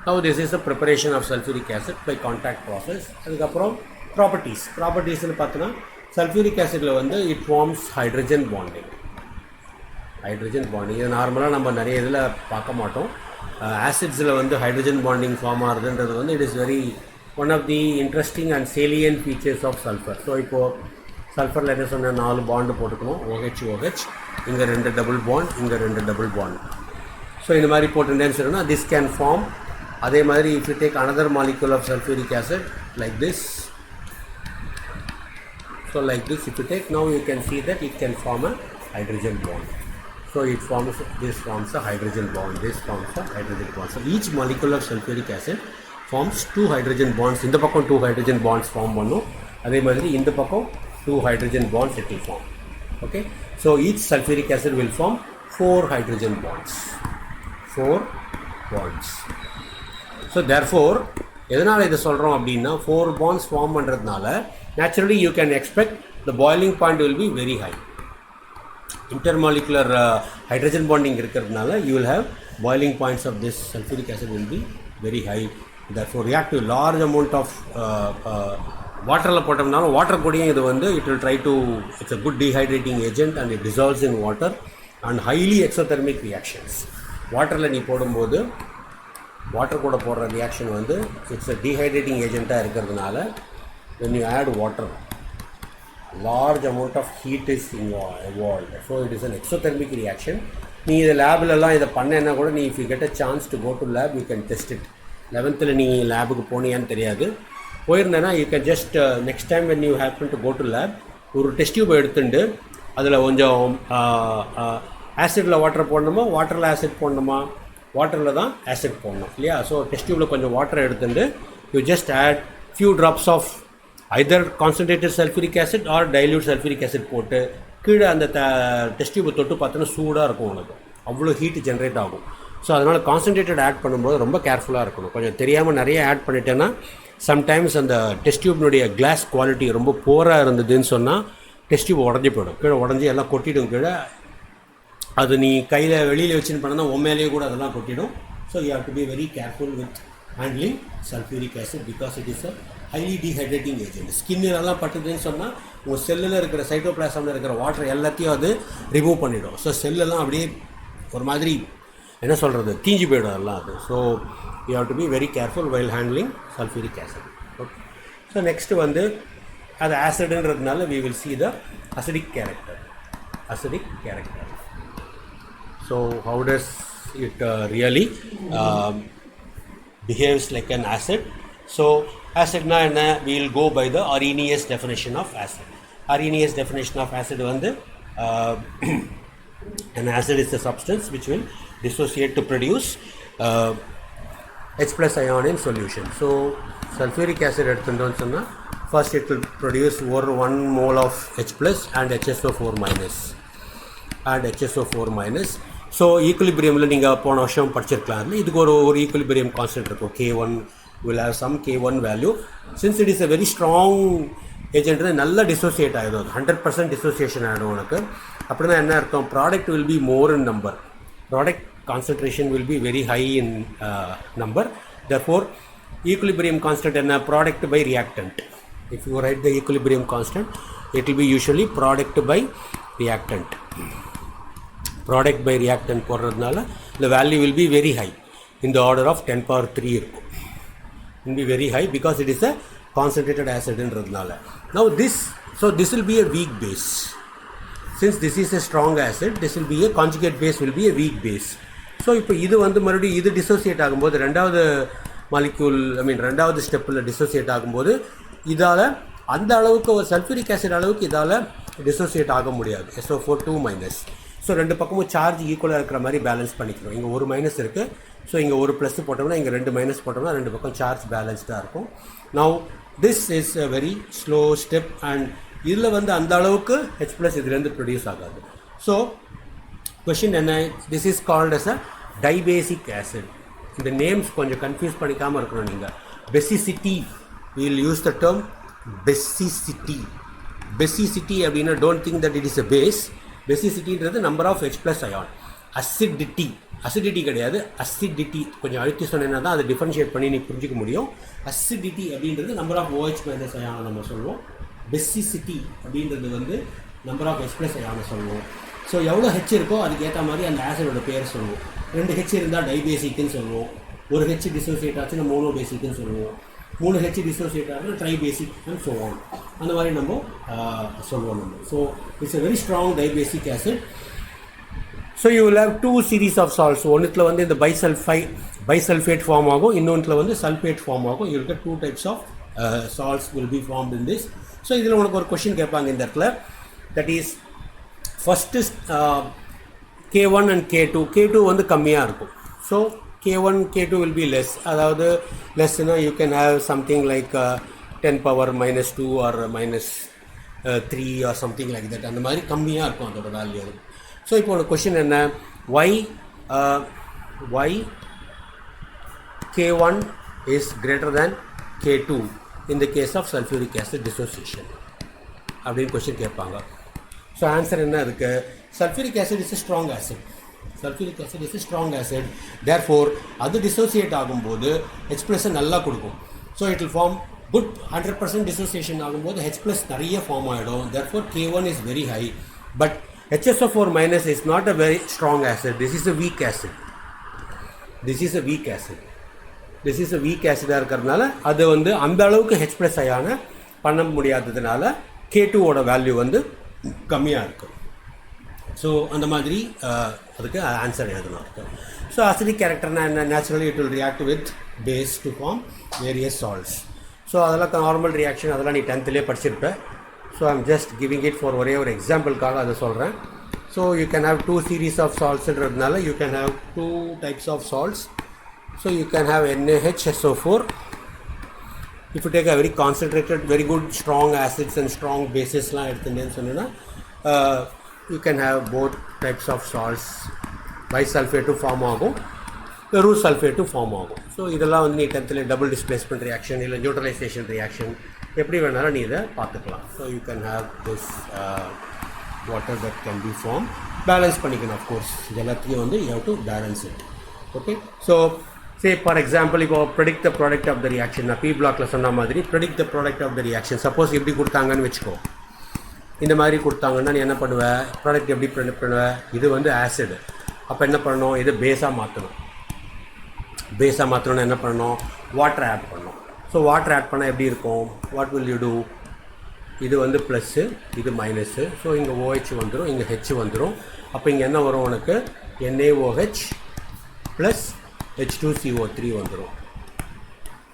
S1: now this is the preparation of sulfuric acid by contact process. அதுக்கப்புறம் ப்ராப்பர்ட்டிஸ்னு பார்த்தோன்னா sulphuric ஆசிடில் வந்து it forms hydrogen bonding. இது நார்மலாக நம்ம நிறைய இதில் பார்க்க மாட்டோம். ஆசிட்ஸில் வந்து ஹைட்ரஜன் பாண்டிங் ஃபார்ம் ஆகுதுன்றது வந்து it is very one of the interesting and salient features of sulphur. So இப்போது சல்ஃபரில் என்ன சொன்ன 4 பாண்டு போட்டுக்கணும், OH இங்கே 2 டபுள் பாண்ட், இங்கே 2 டபுள் பாண்ட். ஸோ இந்த மாதிரி போட்டுட்டேன்னு சொன்னால் திஸ் கேன் ஃபார்ம். அதே மாதிரி if you take another molecule of sulfuric acid like this, so like this if you take, now you can see that it can form a hydrogen bond. So it forms, this forms a hydrogen bond, this forms a hydrogen bond. So each molecule of sulfuric acid forms 2 hydrogen bonds. இந்த பக்கம் 2 hydrogen bonds form பண்ணும், அதே மாதிரி இந்த பக்கம் 2 hydrogen bonds it will form. Okay, so each sulfuric acid will form 4 hydrogen bonds. 4 bonds. So therefore எதனால் இதை சொல்கிறோம் அப்படின்னா 4 பாண்ட்ஸ் ஃபார்ம் பண்ணுறதுனால naturally you can expect the boiling point will be very high. Intermolecular hydrogen bonding இருக்கிறதுனால you will have boiling points of this sulphuric acid will be very high. Therefore react to large amount of வாட்டரில் போட்டோம்னாலும் water கூடயும் இது வந்து it will try to it's a good dehydrating agent and it dissolves in water and highly exothermic reactions. வாட்டரில் நீ போடும்போது water கூட போடுற ரியாக்ஷன் வந்து இட்ஸ் அ டீஹைட்ரேட்டிங் ஏஜெண்ட்டாக இருக்கிறதுனால when you add water large amount of heat is evolved, so it is an exothermic reaction. நீ இதை லேபிலெலாம் இதை பண்ணேன்னா கூட நீ if you get a chance to go to lab you can test it. 11th நீ லேபுக்கு போனியான்னு தெரியாது, போயிருந்தேன்னா you can just next time when you happen to go to lab ஒரு டெஸ்ட் டியூப் எடுத்துட்டு அதில் கொஞ்சம் ஆசிடில் வாட்டர் போடணுமா, வாட்டரில் ஆசிட் போடணுமா, வாட்டரில் தான் ஆசிட் போடணும் இல்லையா. ஸோ டெஸ்ட் டியூப்பில் கொஞ்சம் வாட்டர் எடுத்துட்டு you just add few drops of either concentrated sulphuric acid or dilute sulphuric acid போட்டு கீழே அந்த டெஸ்ட் டியூப்பை தொட்டு பார்த்தோன்னா சூடாக இருக்கும், உனக்கு அவ்வளோ ஹீட் ஜென்ரேட் ஆகும். ஸோ அதனால் கான்சன்ட்ரேட்டட் ஆட் பண்ணும்போது ரொம்ப கேர்ஃபுல்லாக இருக்கணும். கொஞ்சம் தெரியாமல் நிறைய ஆட் பண்ணிட்டேன்னா சம்டைம்ஸ் அந்த டெஸ்ட் டியூப்னுடைய கிளாஸ் குவாலிட்டி ரொம்ப போராக இருந்ததுன்னு சொன்னால் டெஸ்ட் டியூப் உடஞ்சி போயிடும், கீழே உடஞ்சி எல்லாம் கொட்டிடும் கீழே. அது நீ கையில் வெளியில் வச்சுன்னு பண்ணால் உண்மையிலேயே கூட அதெல்லாம் கொட்டிடும். So you have to be very careful with handling sulphuric acid because it is a highly dehydrating agent. ஸ்கின்னிலெல்லாம் பட்டுதுன்னு சொன்னால் உங்கள் செல்லில் இருக்கிற சைட்டோபிளாசமில் இருக்கிற வாட்டர் எல்லாத்தையும் அது ரிமூவ் பண்ணிவிடும். ஸோ செல்லெல்லாம் அப்படியே ஒரு மாதிரி என்ன சொல்கிறது தீஞ்சு போயிடும் அதெல்லாம் அது. So you have to be very careful while handling sulphuric acid. Okay, so next வந்து அது ஆசிடுன்றதுனால we will see the acidic character. So how does it really behaves like an acid. So acid na enna, we will go by the Arrhenius definition of acid. Arrhenius definition of acid vandu an acid is a substance which will dissociate to produce H plus ion in solution. So sulfuric acid எடுத்துட்டோம்னு சொன்னா first it will produce 1 mole of H plus and HSO4 minus and HSO4 minus. So equilibriumல நீங்க போன வருஷம் படிச்சிருக்கலாம். இதுக்கு ஒரு equilibrium constant இருக்கும். K1 will have some K1 value. Since it is a very strong agent, நல்லா dissociate ஆயிடும். 100% dissociation ஆயிடும் உனக்கு. அப்படினா என்ன அர்த்தம்? Product will be more in number. Product concentration will be very high in number. Therefore equilibrium constant enna? Product by reactant. If you write the equilibrium constant, it will be usually product by reactant. Product by reactant போடுறதுனால the value will be very high, in the order of 10 power 3 இருக்கும். It will be very high because it is a concentrated acid ன்றதுனால. Now this will be a weak base. Since this is a strong acid, this will be a conjugate base will be a weak base. So இப்போ இது வந்து மறுபடியும் இது dissociate ஆகும்போது ரெண்டாவது molecule ரெண்டாவது ஸ்டெப்பில் dissociate ஆகும்போது இதால் அந்த அளவுக்கு ஒரு சல்ஃபூரிக் ஆசிட் அளவுக்கு இதால் டிசோசியேட் ஆக முடியாது. SO4 2 minus. ஸோ ரெண்டு பக்கமும் சார்ஜ் ஈக்குவலாக இருக்கிற மாதிரி பேலன்ஸ் பண்ணிக்கிறோம். இங்கே ஒரு மைனஸ் இருக்குது, ஸோ இங்கே ஒரு ப்ளஸ் போட்டோம்னா இங்கே ரெண்டு மைனஸ் போட்டோம்னா ரெண்டு பக்கம் சார்ஜ் பேலன்ஸ்டாக இருக்கும். Now this is a very slow step and இதில் வந்து அந்த அளவுக்கு H ப்ளஸ் இதுலேருந்து ப்ரொடியூஸ் ஆகாது. ஸோ கொஷின் என்ன? This is called as a dibasic acid. இந்த நேம்ஸ் கொஞ்சம் கன்ஃபியூஸ் பண்ணிக்காமல் இருக்கணும் நீங்கள். பெசிசிட்டி, we will use the term basicity. Basicity அப்படின்னா don't think that it is a base. Basicityன்றது number of H plus ion. Acidity கிடையாது, acidity. கொஞ்சம் அழுத்தி சொன்னேன்னா தான் அதை டிஃபரன்ஷியேட் பண்ணி நீ புரிஞ்சிக்க முடியும். அசிடிட்டி அப்படின்றது நம்பர் ஆஃப் OH மைனஸ் அயானை நம்ம சொல்லுவோம். பெசிசிட்டி அப்படின்றது வந்து நம்பர் ஆஃப் H plus அயானை சொல்லுவோம். ஸோ எவ்வளோ ஹெச் இருக்கோ அதுக்கு ஏற்ற மாதிரி அந்த ஆசிடோட பேர் சொல்லுவோம். 2 ஹெச் இருந்தால் டைபேசிக்னு சொல்லுவோம். 1 ஹெச் டிசோசியேட் ஆச்சுன்னா மோனோபேசிக்னு சொல்லுவோம். 3 ஹெச் டிசோசியேட் ஆகுதுன்னா ட்ரைபேசிக் அண்ட் ஸோ ஆன். அந்த மாதிரி நம்ம சொல்லுவோம் நம்ம. So it's a very strong dibasic acid. So you will have 2 series of salts. ஒன்றுத்தில் வந்து இந்த பைசல்ஃபேட் ஃபார்ம் ஆகும், இன்னொன்றில் வந்து சல்ஃபேட் ஃபார்ம் ஆகும். You will get 2 types of salts will be formed in this. So இதில் உனக்கு ஒரு கொஷின் கேட்பாங்க இந்த இடத்துல. That is first K1 and K2. K2 வந்து கம்மியாக இருக்கும். So K1, K2 will be less. அதாவது லெஸ்னா you can have something like 10 power minus 2 or minus 3 or something like that. அந்த மாதிரி கம்மியாக இருக்கும் அதோட வேல்யூ. ஸோ இப்போ ஒரு கொஷின் என்ன? why K1 is greater than K2 in the case of sulfuric acid dissociation அப்படின்னு கொஷின் கேட்பாங்க. ஸோ ஆன்சர் என்ன அதுக்கு? sulfuric acid is a strong acid. Sulfuric acid is a strong acid. Therefore அது dissociate ஆகும்போது H plus நல்லா கொடுக்கும். So it will form good 100% dissociation ஆகும்போது H plus நிறைய ஃபார்ம் ஆகிடும். Therefore K1 is very high. But HSO4 minus is not a very strong acid. This is a weak acid. This is a weak acid இருக்கிறதுனால அது வந்து அந்த அளவுக்கு H plus அயான பண்ண முடியாததுனால K2 ஓட வேல்யூ வந்து கம்மியாக இருக்கும். ஸோ அந்த மாதிரி அதுக்கு ஆன்சர் எழுதணும் இருக்கு. ஸோ அசிடிக் கேரக்டர்னா என்ன? Naturally it will react with base to form various salts. So அதெல்லாம் நார்மல் ரியாக்ஷன், அதெல்லாம் நீ 10th படிச்சிருப்பேன். So I'm just giving it for ஒரே ஒரு எக்ஸாம்பிளுக்காக அதை சொல்கிறேன். So you can have 2 series of saltsன்றதுனால you can have 2 types of salts. So you can have NaHSO4. If you take a very concentrated, very good strong acids and strong basesலாம் எடுத்துட்டேன்னு சொன்னீங்கன்னா you can have both types of salts. Bisulfate form ஆகும், rose sulfate form ஆகும். So இதெல்லாம் வந்து நீ 10th double displacement reaction இல்லை neutralisation reaction எப்படி வேணாலும் நீ இதை பார்த்துக்கலாம். So you can have this water that can be form. Balance பண்ணிக்கணும் அஃப்கோர்ஸ். இது எல்லாத்தையும் வந்து you have to balance it. Okay. So say for example இப்போ predict the product of the reaction. நான் P பிளாக்ல சொன்ன மாதிரி predict the product of the reaction. Suppose எப்படி கொடுத்தாங்கன்னு வச்சுக்கோ, இந்த மாதிரி கொடுத்தாங்கன்னா நீ என்ன பண்ணுவேன்? ப்ராடக்ட் எப்படி ப்ரெடிக்ட் பண்ணுவேன்? இது வந்து ஆசிடு. அப்போ என்ன பண்ணணும்? இது பேஸாக மாற்றணும். என்ன பண்ணணும்? வாட்டர் ஆட் பண்ணணும். ஸோ வாட்டர் ஆட் பண்ணால் எப்படி இருக்கும்? What will you do? இது வந்து ப்ளஸ்ஸு, இது மைனஸு. ஸோ இங்கே OH வந்துடும், இங்கே H வந்துடும். அப்போ இங்கே என்ன வரும் உனக்கு? NaOH ப்ளஸ் H2CO3 வந்துடும்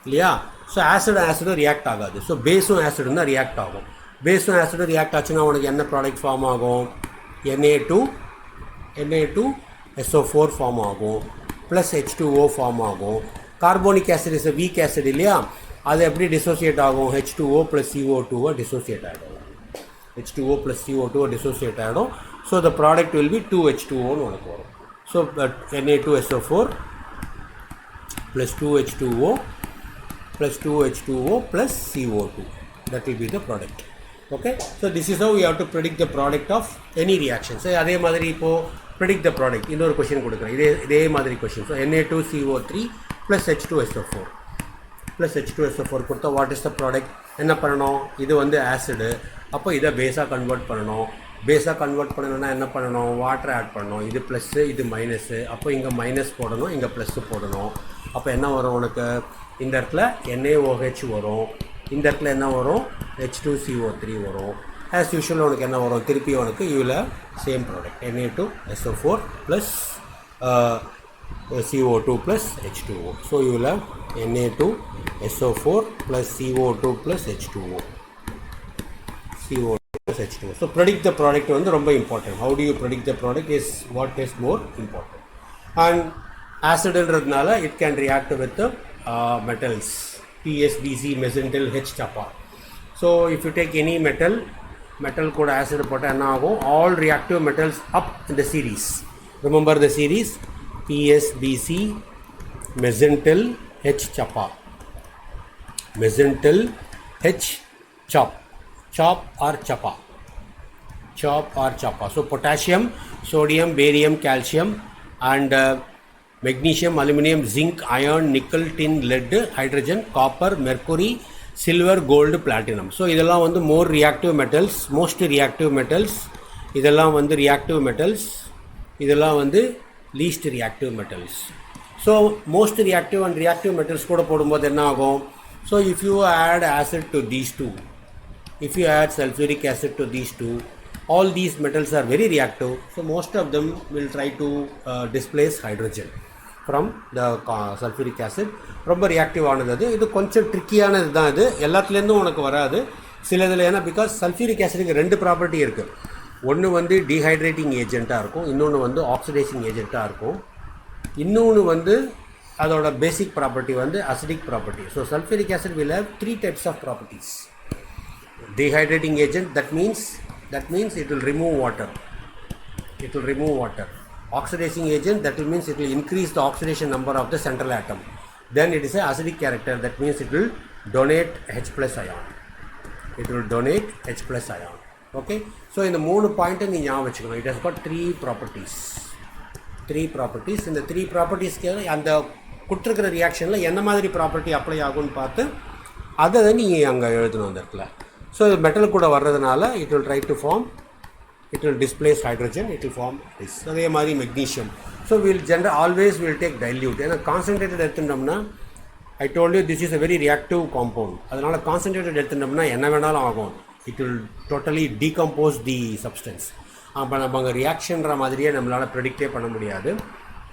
S1: இல்லையா. ஸோ ஆசிடும் ரியாக்ட் ஆகாது. ஸோ பேஸும் ஆசிடும் தான் ரியாக்ட் ஆகும். பேஸும் ஆசிடும் ரியாக்ட் ஆச்சுன்னா உனக்கு என்ன ப்ராடக்ட் ஃபார்ம் ஆகும்? Na2SO4 ஃபார்ம் ஆகும், ப்ளஸ் H2O ஃபார்ம் ஆகும். Carbonic acid is weak acid இல்லையா, அது எப்படி டிசோசியேட் ஆகும்? H2O ப்ளஸ் CO2 டிசோசியேட் ஆகிடும். H2O ப்ளஸ் CO2 டிசோசியேட் ஆகிடும். So the product will be 2H2Oன்னு உனக்கு வரும். ஸோ Na2SO4 plus 2H2O plus 2H2O plus CO2. That will be the product. Okay. So this is how we have to predict the product of any reaction. So அதே மாதிரி இப்போ predict the product. இன்னொரு question கொடுக்குறேன், இதே மாதிரி question. So Na2CO3 plus H2SO4 plus H2SO4 கொடுத்தா what is the product? என்ன பண்ணணும்? இது வந்து ஆசிடு, அப்போ இதை பேஸாக கன்வெர்ட் பண்ணணும். பேஸாக கன்வெர்ட் பண்ணணும்னா என்ன பண்ணணும்? வாட்டர் ஆட் பண்ணணும். இது ப்ளஸ்ஸு, இது மைனஸு, அப்போ இங்கே மைனஸ் போடணும், இங்கே ப்ளஸ்ஸு போடணும். அப்போ என்ன வரும் உனக்கு? இந்த இடத்துல NaOH வரும், இந்த இடத்துல என்ன வரும்? H2CO3 வரும். ஆஸ் யூஷுவல் உனக்கு என்ன வரும்? திருப்பி உனக்கு இதில் same product Na2SO4 plus CO2 plus H2O. So இதில் Na2SO4 plus CO2 plus H2O. CO2 plus H2O. So predict the product வந்து ரொம்ப important. How do you predict the product is what is more important. And ஆசிடுன்றதுனால it can react with metals PSBC, mesentyl, H chapa. So if you take any metal கூட acid போட்டா என்ன ஆகும்? all reactive metals up in the series. Remember the series PSBC, mesentyl, H chapa, mesentyl, H chop or chapa, so potassium, sodium, barium, calcium and magnesium, aluminum, zinc, iron, nickel, tin, lead, hydrogen, copper, mercury, silver, gold, platinum. So இதெல்லாம் வந்து more reactive metals, most reactive metals. இதெல்லாம் வந்து reactive metals, இதெல்லாம் வந்து least reactive metals. So most reactive and reactive metals கூட போடும்போது என்ன ஆகும்? So if you add acid to these two, if you add sulfuric acid to these two, all these metals are very reactive. So most of them will try to displace hydrogen from the sulfuric acid. ரொம்ப reactive ஆனது அது. இது கொஞ்சம் ட்ரிக்கியானது தான். இது எல்லாத்துலேருந்தும் உனக்கு வராது. சில இதில் ஏன்னா பிகாஸ் சல்ஃபியூரிக் ஆசிடுக்கு ரெண்டு ப்ராப்பர்ட்டி இருக்குது. ஒன்று வந்து டீஹைட்ரேட்டிங் ஏஜெண்ட்டாக இருக்கும், இன்னொன்று வந்து ஆக்சிடேஷன் ஏஜெண்ட்டாக இருக்கும், இன்னொன்று வந்து அதோட பேசிக் ப்ராப்பர்ட்டி வந்து acidic property. So sulphuric acid will have 3 types of properties. Dehydrating agent, that means it will remove water. Oxidizing agent, that means it will increase the oxidation number of the central atom. Then it is a acidic character, that means it will donate H plus ion. Okay. So in the மூணு point நீ ஞாபகம் வச்சுக்கணும். It has got 3 properties. இந்த 3 ப்ராப்பர்ட்டிஸ்க்கு அந்த கொடுத்துருக்கிற ரியாக்ஷனில் என்ன மாதிரி property apply ஆகும்னு பார்த்து அதை நீ அங்கே எழுதணும் அந்த இடத்துல. ஸோ மெட்டல் கூட வர்றதுனால it will displace hydrogen, it will form this. அதே மாதிரி magnesium. So always will take dilute. ஏன்னா கான்சன்ட்ரேட்டட் எடுத்துட்டோம்னா I told you this is a very reactive compound. அதனால் கான்சன்ட்ரேட்டட் எடுத்துட்டோம்னா என்ன வேணாலும் ஆகும். It will totally decompose the substance. அப்போ நம்ம அங்கே ரியாக்ஷன்ற மாதிரியே நம்மளால் ப்ரெடிக்டே பண்ண முடியாது,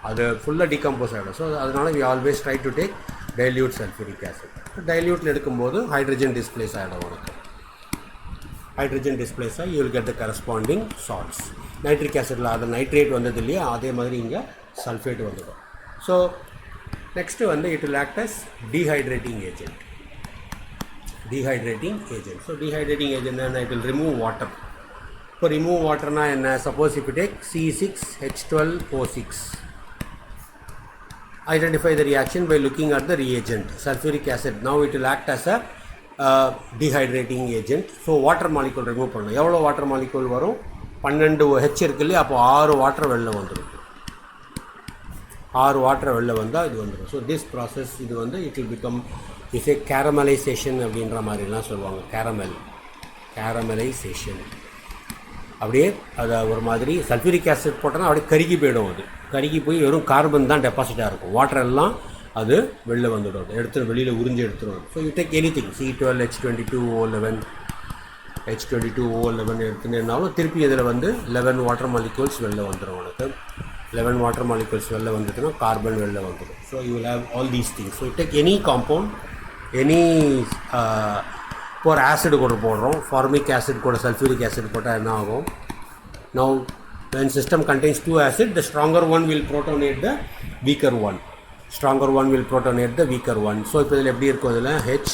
S1: அது ஃபுல்லாக டீகம்போஸ் ஆகிடும். ஸோ அதனால் we always try to take dilute sulfuric acid. டைல்யூட்டில் எடுக்கும்போது ஹைட்ரஜன் டிஸ்பிளேஸ் ஆகிடும். உனக்கு ஹைட்ரஜன் டிஸ்பிளேஸ் ஆகி you will get the corresponding salts. Nitric ஆசிடில் அது நைட்ரேட் வந்தது இல்லையா, அதே மாதிரி இங்கே சல்ஃபேட் வந்துடும். ஸோ நெக்ஸ்ட்டு வந்து it will act as dehydrating agent. So dehydrating agent என்ன? it will remove water. இப்போ ரிமூவ் வாட்டர்னா என்ன? Suppose if you take C6H12O6, identify the reaction by looking at the reagent sulfuric acid. Now it will act as a dehydrating agent. So water molecule remove பண்ணணும். எவ்வளோ water molecule வரும்? 12H இருக்கு இல்லையா, அப்போ 6 water வெளில வந்துடும். 6 water வெளில வந்தால் இது வந்துடும். ஸோ திஸ் ப்ராசஸ் இது வந்து it will become is a caramelisation அப்படின்ற மாதிரிலாம் சொல்லுவாங்க. கேரமலைசேஷன் அப்படியே அதை ஒரு மாதிரி சல்ஃபூரிக் ஆசிட் போட்டோன்னா அப்படியே கருகி போயிடும். அது கருகி போய் வெறும் கார்பன் தான் டெபாசிட்டாக இருக்கும். வாட்டர் எல்லாம் அது வெளில வந்துடும், அது எடுத்து வெளியில் உறிஞ்சி எடுத்துடும். So you take anything C12, H22O11 எடுத்துனாலும் திருப்பி இதில் வந்து 11 வாட்டர் மாலிகூல்ஸ் வெளில வந்துடும் உனக்கு. 11 water molecules வெளில வந்துட்டுனா கார்பன் வெளில வந்துடும். So you will have all these things. So take any compound, any இப்போ ஒரு ஆசிட் கூட போடுறோம், ஃபார்மிக் ஆசிட் கூட சல்ஃபியூரிக் ஆசிட் போட்டால் என்ன ஆகும்? Now when system contains two acids, the stronger one will protonate the weaker one. Stronger one will protonate the weaker one. So இப்போ இதில் எப்படி இருக்கும்? இதில் H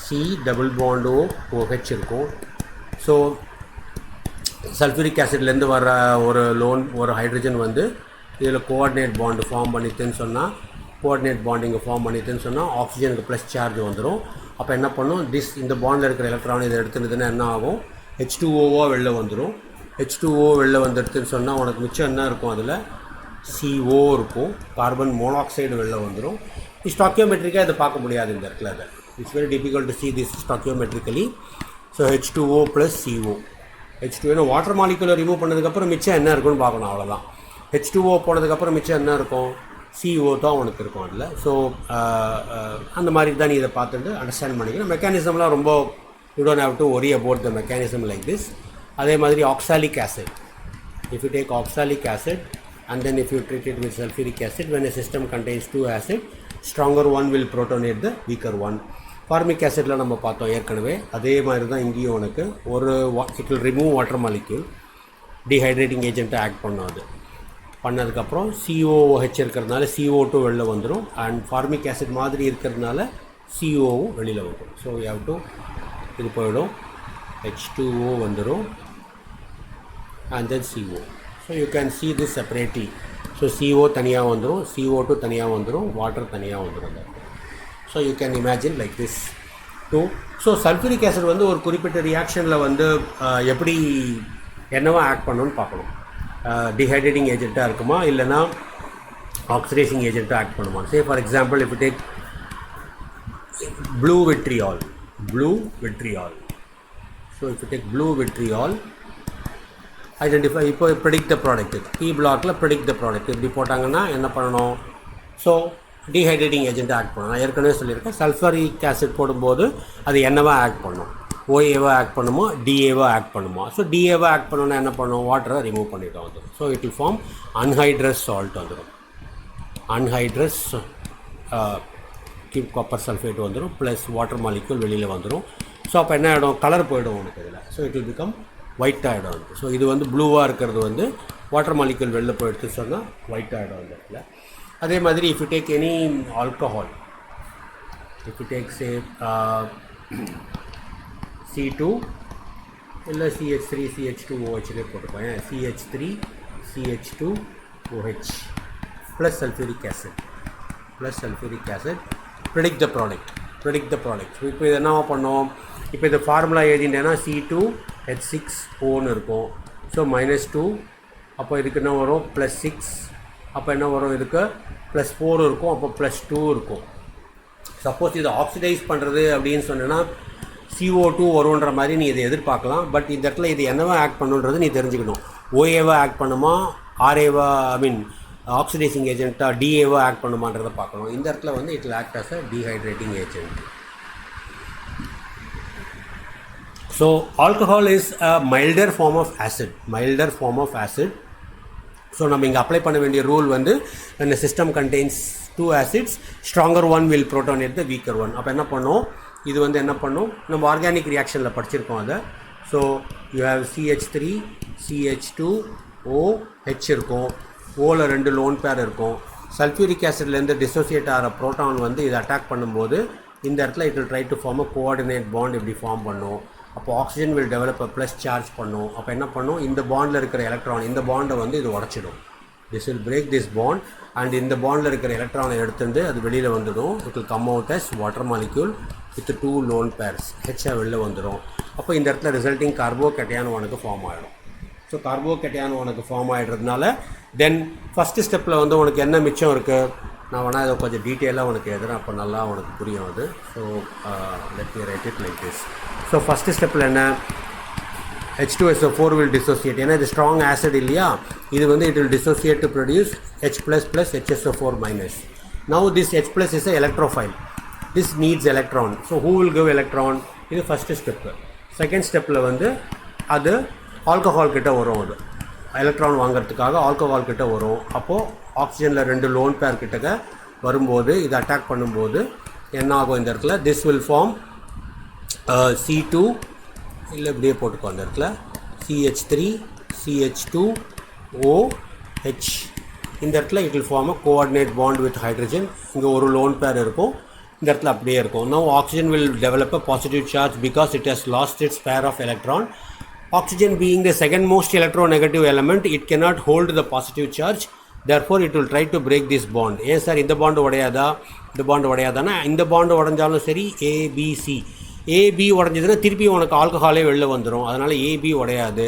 S1: C double bond O OH இருக்கும். ஸோ சல்ஃபியூரிக் ஆசிட்லேருந்து வர ஒரு ஹைட்ரஜன் வந்து இதில் கோஆர்டினேட் பாண்டு ஃபார்ம் பண்ணிட்டுன்னு சொன்னால், கோஆர்டினேட் பாண்ட் இங்கே ஃபார்ம் பண்ணிட்டுன்னு சொன்னால் ஆக்சிஜனுக்கு ப்ளஸ் சார்ஜ் வந்துடும். அப்போ என்ன பண்ணும்? இந்த பாண்டில் இருக்கிற எலக்ட்ரான் இதை எடுத்துனதுன்னா என்ன ஆகும்? H2O வெளில வந்துடும். H2O வெளில வந்துடுதுன்னு சொன்னால் உனக்கு மிச்சம் என்ன இருக்கும்? அதில் CO இருக்கும், கார்பன் மோனாக்சைடு வெளில வந்துடும். ஸ்டாக்கியோமெட்ரிக்காக இதை பார்க்க முடியாது இந்த இடத்துல. அதை it's very difficult to see this stoichiometrically. So H2O plus CO. H2O water மாலிகுலை ரிமூவ் பண்ணதுக்கப்புறம் மிச்சம் என்ன இருக்குன்னு பார்க்கணும், அவ்வளோதான். H2O போனதுக்கப்புறம் மிச்சம் என்ன இருக்கும்? CO தான் உனக்கு இருக்கும் அதில். ஸோ அந்த மாதிரி தான் நீ இதை பார்த்துட்டு அண்டர்ஸ்டாண்ட் பண்ணிக்கணும். மெக்கானிசம்லாம் ரொம்ப you don't have to worry about the mechanism like this. அதே மாதிரி oxalic acid, if you take oxalic acid and then if you treat it with sulfuric acid, when a system contains two acid, stronger one will protonate the weaker one. Formic ஆசிட்ல நம்ம பார்த்தோம் ஏற்கனவே, அதே மாதிரி தான் இங்கேயும் உனக்கு ஒரு it will remove water molecule, dehydrating ஏஜென்ட்டை ஆக்ட் பண்ணும். அது பண்ணதுக்கப்புறம் COOH இருக்கிறதுனால CO2 வெளில வந்துடும், அண்ட் ஃபார்மிக் ஆசிட் மாதிரி இருக்கிறதுனால COவும் வெளியில் வந்துடும். ஸோ யூ ஹேவ் டு இது போயிடும், H2O வந்துடும் and then CO. So you can see this separately. So CO தனியாக வந்துடும், CO2 தனியாக வந்துடும், வாட்டர் தனியாக வந்துடும். So you can imagine like this too. So sulfuric acid வந்து ஒரு குறிப்பிட்ட ரியாக்ஷனில் வந்து எப்படி என்னவா ஆக்ட் பண்ணணும்னு பார்க்கணும். டிஹைட்ரேட்டிங் ஏஜென்ட்டாக இருக்குமா இல்லைனா ஆக்சிடைசிங் ஏஜென்ட்டாக ஆக்ட் பண்ணுமா? சே for example if you take blue vitriol. So if you take blue vitriol, identify, இப்போ predict the product. P blockல predict the product இப்படி போட்டாங்கன்னா என்ன பண்ணணும்? ஸோ டீஹைட்ரேட்டிங் ஏஜென்ட் ஆக்ட் பண்ணணும். நான் ஏற்கனவே சொல்லியிருக்கேன், சல்ஃபரிக் ஆசிட் போடும்போது அது என்னவா ஆக்ட் பண்ணும்? OAவா ஆக்ட் பண்ணுமோ, DAவா ஆக்ட் பண்ணுமா? ஸோ DAவா ஆக்ட் பண்ணணும்னா என்ன பண்ணும்? வாட்டரை ரிமூவ் பண்ணிட்டு வந்துடும். So it will form anhydrous salt வந்துடும். அன்ஹைட்ரஸ் காப்பர் சல்ஃபேட் வந்துடும், ப்ளஸ் வாட்டர் மாலிக்யூல் வெளியில் வந்துடும். ஸோ அப்போ என்ன ஆகிடும்? கலர் போய்டும் உனக்கு இதில். So it will become white ஆகிடும். ஸோ இது வந்து ப்ளூவாக இருக்கிறது வந்து வாட்டர் மாலிக்யூல் வெளில போயிடுத்து சொன்னால் ஒயிட் ஆகிடும் அந்த இடத்துல. அதே மாதிரி if you take any alcohol, if you take say C2 இல்லை CH3 CH2OH போட்டுக்கோங்க, CH3 CH2OH plus sulphuric acid predict the product. இப்போ இது என்னவா பண்ணோம்? இப்போ இந்த ஃபார்முலா எழுதிட்டேன்னா C2H6Oன்னு இருக்கும். ஸோ -2, அப்போ இதுக்கு என்ன வரும்? +6, அப்போ என்ன வரும்? இதுக்கு +4 இருக்கும், அப்போ +2 இருக்கும். சப்போஸ் இதை ஆக்சிடைஸ் பண்ணுறது அப்படின்னு சொன்னேன்னா CO2 வரும்ன்ற மாதிரி நீ இதை எதிர்பார்க்கலாம். பட் இந்த இடத்துல இது என்னவா ஆக்ட் பண்ணுன்றது நீ தெரிஞ்சுக்கணும். OAவா ஆக்ட் பண்ணுமா, RAவா ஆக்சிடைசிங் ஏஜென்ட்டாக DAவா ஆக்ட் பண்ணுமான்றதை பார்க்கணும். இந்த இடத்துல வந்து it will act as a dehydrating agent. So alcohol is a milder form of acid. So நம்ம இங்கே அப்ளை பண்ண வேண்டிய ரூல் வந்து when a system contains two acids, stronger one will protonate the weaker one. அப்போ என்ன பண்ணும்? இது வந்து என்ன பண்ணும்? நம்ம ஆர்கானிக் ரியாக்ஷனில் படிச்சிருக்கோம் அதை. So you have CH3 CH2OH இருக்கும், ஓவில் 2 லோன் பேர் இருக்கும். சல்ஃபியூரிக் ஆசிட்லேருந்து டிசோசியேட் ஆகிற ப்ரோட்டான் வந்து இதை அட்டாக் பண்ணும்போது இந்த இடத்துல it will try to form a coordinate bond இப்படி ஃபார்ம் பண்ணும். அப்போ oxygen will develop a plus charge பண்ணும். அப்போ என்ன பண்ணும்? இந்த பாண்டில் இருக்கிற எலக்ட்ரான், இந்த பாண்டை வந்து இது உடச்சிடும். This will break this bond and இந்த பாண்டில் இருக்கிற எலக்ட்ரானை எடுத்துட்டு அது வெளியில் வந்துடும். It will come out as water molecule with 2 lone pairs, ஹெச்ஆ வெளில வந்துடும். அப்போ இந்த இடத்துல ரிசல்ட்டிங் கார்போகேட்டையான் உனக்கு ஃபார்ம் ஆகிடும். ஸோ கார்போகேட்டையான் உனக்கு ஃபார்ம் ஆகிடுறதுனால தென் ஃபஸ்ட்டு ஸ்டெப்பில் வந்து உனக்கு என்ன மிச்சம் இருக்குது? நான் வேணால் இதை கொஞ்சம் டீட்டெயிலாக உனக்கு எதுனா அப்போ நல்லா உனக்கு புரியும் அது. So let me right it like this. So first ஸ்டெப்பில் என்ன? H2SO4 will dissociate. ஏன்னா இது ஸ்ட்ராங் ஆசிட் இல்லையா, இது வந்து it will dissociate to produce H++ HSO4-. Now this H+ is a electrophile. This needs electron. So who will give electron? இது first step. Second ஸ்டெப்பில் வந்து அது ஆல்கஹால் கிட்ட வரும். அது எலக்ட்ரான் வாங்குறதுக்காக ஆல்கஹால் கிட்ட வரும். அப்போது ஆக்சிஜனில் 2 லோன் பேர் கிட்டக்க வரும்போது இது அட்டாக் பண்ணும்போது என்ன ஆகும் இந்த இடத்துல, திஸ் வில் ஃபார்ம் C2 இல்லை இப்படியே போட்டுக்கோ அந்த இடத்துல CH3 CH2OH. இந்த இடத்துல it will form a coordinate bond with hydrogen. இங்கே ஒரு லோன் பேர் இருக்கும், இந்த இடத்துல அப்படியே இருக்கும். Now oxygen will develop a positive charge because it has lost its pair of electron. Oxygen being the second most electronegative element, it cannot hold the positive charge. Therefore it will try to break this bond. ஏன் sir இந்த bond உடையாதா, இந்த bond உடையாதானா, இந்த bond உடஞ்சாலும் சரி ABC AB உடஞ்சதுன்னா திருப்பி உனக்கு ஆல்கஹாலே வெளில வந்துடும். அதனால் AB உடையாது,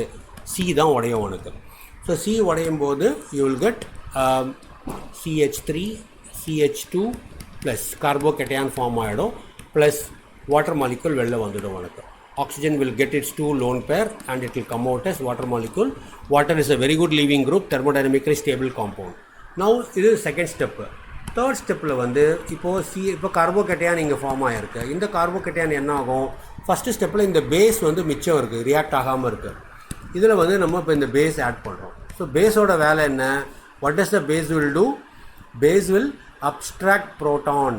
S1: C தான் உடையும் உனக்கு. ஸோ C உடையும் போது you will get CH3 CH2 plus carbocation form ஆகிடும், ப்ளஸ் வாட்டர் மாலிக்யூல் வெளில வந்துடும் உனக்கு. Oxygen will get its 2 lone pair and it will come out as water molecule. Water is a very good leaving group, thermodynamically stable compound. Now இது second step. Third ஸ்டெப்பில் வந்து இப்போ கார்போகேட்டையான் இங்கே form ஆகிருக்கு. இந்த கார்போகேட்டையான் என்ன ஆகும், ஃபஸ்ட்டு ஸ்டெப்பில் இந்த பேஸ் வந்து மிச்சம் இருக்குது, ரியாக்ட் ஆகாமல் இருக்குது. இதில் வந்து நம்ம இப்போ இந்த பேஸ் ஆட் பண்ணுறோம். ஸோ பேஸோட வேலை என்ன, what does the base will do? Base will abstract proton.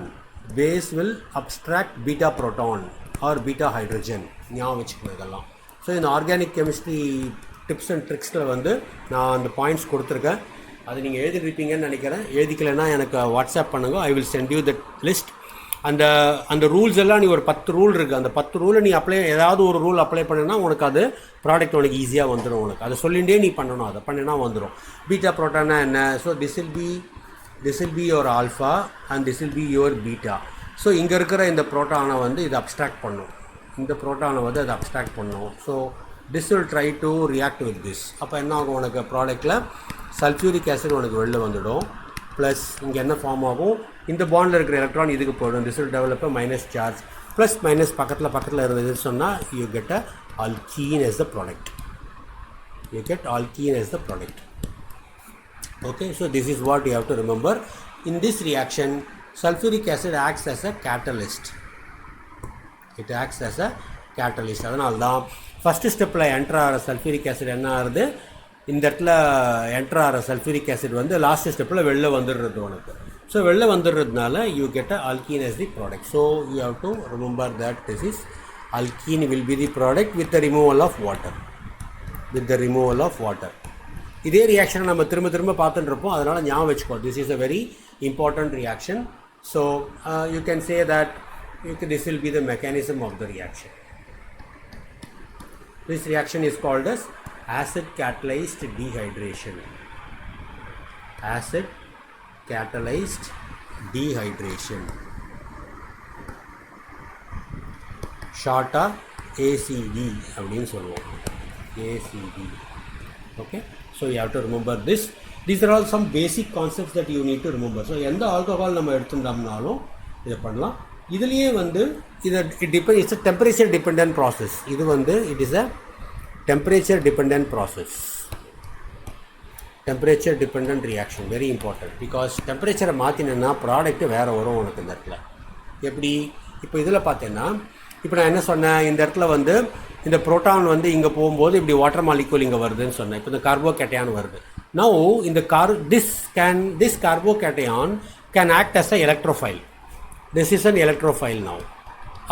S1: Base will abstract beta proton or beta hydrogen. ஞாபகம் வச்சுக்கணும் இதெல்லாம். ஸோ இந்த ஆர்கானிக் கெமிஸ்ட்ரி டிப்ஸ் அண்ட் ட்ரிக்ஸில் வந்து நான் அந்த பாயிண்ட்ஸ் கொடுத்துருக்கேன். அது நீங்கள் எழுதிருப்பீங்கன்னு நினைக்கிறேன். எழுதிக்கலைன்னா எனக்கு வாட்ஸ்அப் பண்ணுங்கள், I will send you that list. அந்த ரூல்ஸ் எல்லாம் நீ ஒரு 10 ரூல் இருக்குது, அந்த 10 ரூலை நீ ஏதாவது ஒரு ரூல் அப்ளை பண்ணினா உனக்கு அது ப்ராடக்ட் உனக்கு ஈஸியாக வந்துடும். உனக்கு அதை சொல்லிகிட்டே நீ பண்ணணும், அதை பண்ணினா வந்துடும். பீட்டா ப்ரோட்டானா என்ன, so this will be your alpha and this will be your beta. So இங்கே இருக்கிற இந்த ப்ரோட்டானை வந்து இது அப்ஸ்ட்ராக்ட் பண்ணும், இந்த ப்ரோட்டானை வந்து அது அப்ஸ்ட்ராக்ட் பண்ணும். So this will try to react with this. அப்போ என்ன ஆகும், உனக்கு ப்ராடக்டில் சல்ஃபியூரிக் ஆசிட் உனக்கு வெளில வந்துடும். ப்ளஸ் இங்கே என்ன ஃபார்ம் ஆகும், இந்த பாண்டில் இருக்கிற எலக்ட்ரான் இதுக்கு போயிடும். this will develop a minus charge. Plus minus பக்கத்தில் இருந்ததுன்னு சொன்னால் you get a alkene as the product. You get alkene as the product. Okay, so this is what you have to remember. In this reaction, sulfuric acid acts as a catalyst. It acts as a catalyst. அதனால தான் first ஸ்டெப்பில் enter ஆகிற sulphuric acid என்ன ஆகுது, இந்த இடத்துல enter ஆகிற sulphuric acid வந்து லாஸ்ட் ஸ்டெப்பில் வெளில வந்துடுறது உனக்கு. ஸோ வெளில வந்துடுறதுனால you get a alkene as the product. So you have to remember that this is alkene will be the product with the removal of water. With the removal of water. இதே ரியாக்ஷனை நம்ம திரும்ப பார்த்துட்டு இருப்போம், அதனால் ஞாபகம் வச்சுக்கோ. This is a very important reaction. So you can say that this will be the mechanism of the reaction. This reaction is called as acid catalyzed dehydration. Acid catalyzed dehydration. ஷார்ட்டாக ACD அப்படின்னு சொல்லுவோம், ACD. Okay, so you have to remember this. These are all some basic concepts that you need to remember. So எந்த alcohol நம்ம எடுத்துட்டோம்னாலும் இதை பண்ணலாம். இதுலேயே வந்து it's a temperature dependent process. இது வந்து it is a temperature dependent process. Temperature dependent reaction, very important, because temperature மாற்றினா product வேறு வரும் உனக்கு இந்த இடத்துல. எப்படி இப்போ இதில் பார்த்தேன்னா, இப்போ நான் என்ன சொன்னேன், இந்த இடத்துல வந்து இந்த புரோட்டான் வந்து இங்கே போகும்போது இப்படி வாட்டர் மாலிக்யூல் இங்கே வருதுன்னு சொன்னேன். இப்போ இந்த கார்போகேட்டையான் வருது. Now இந்த this கார்போகேட்டையான் can act as a electrophile. This is an electrophile now.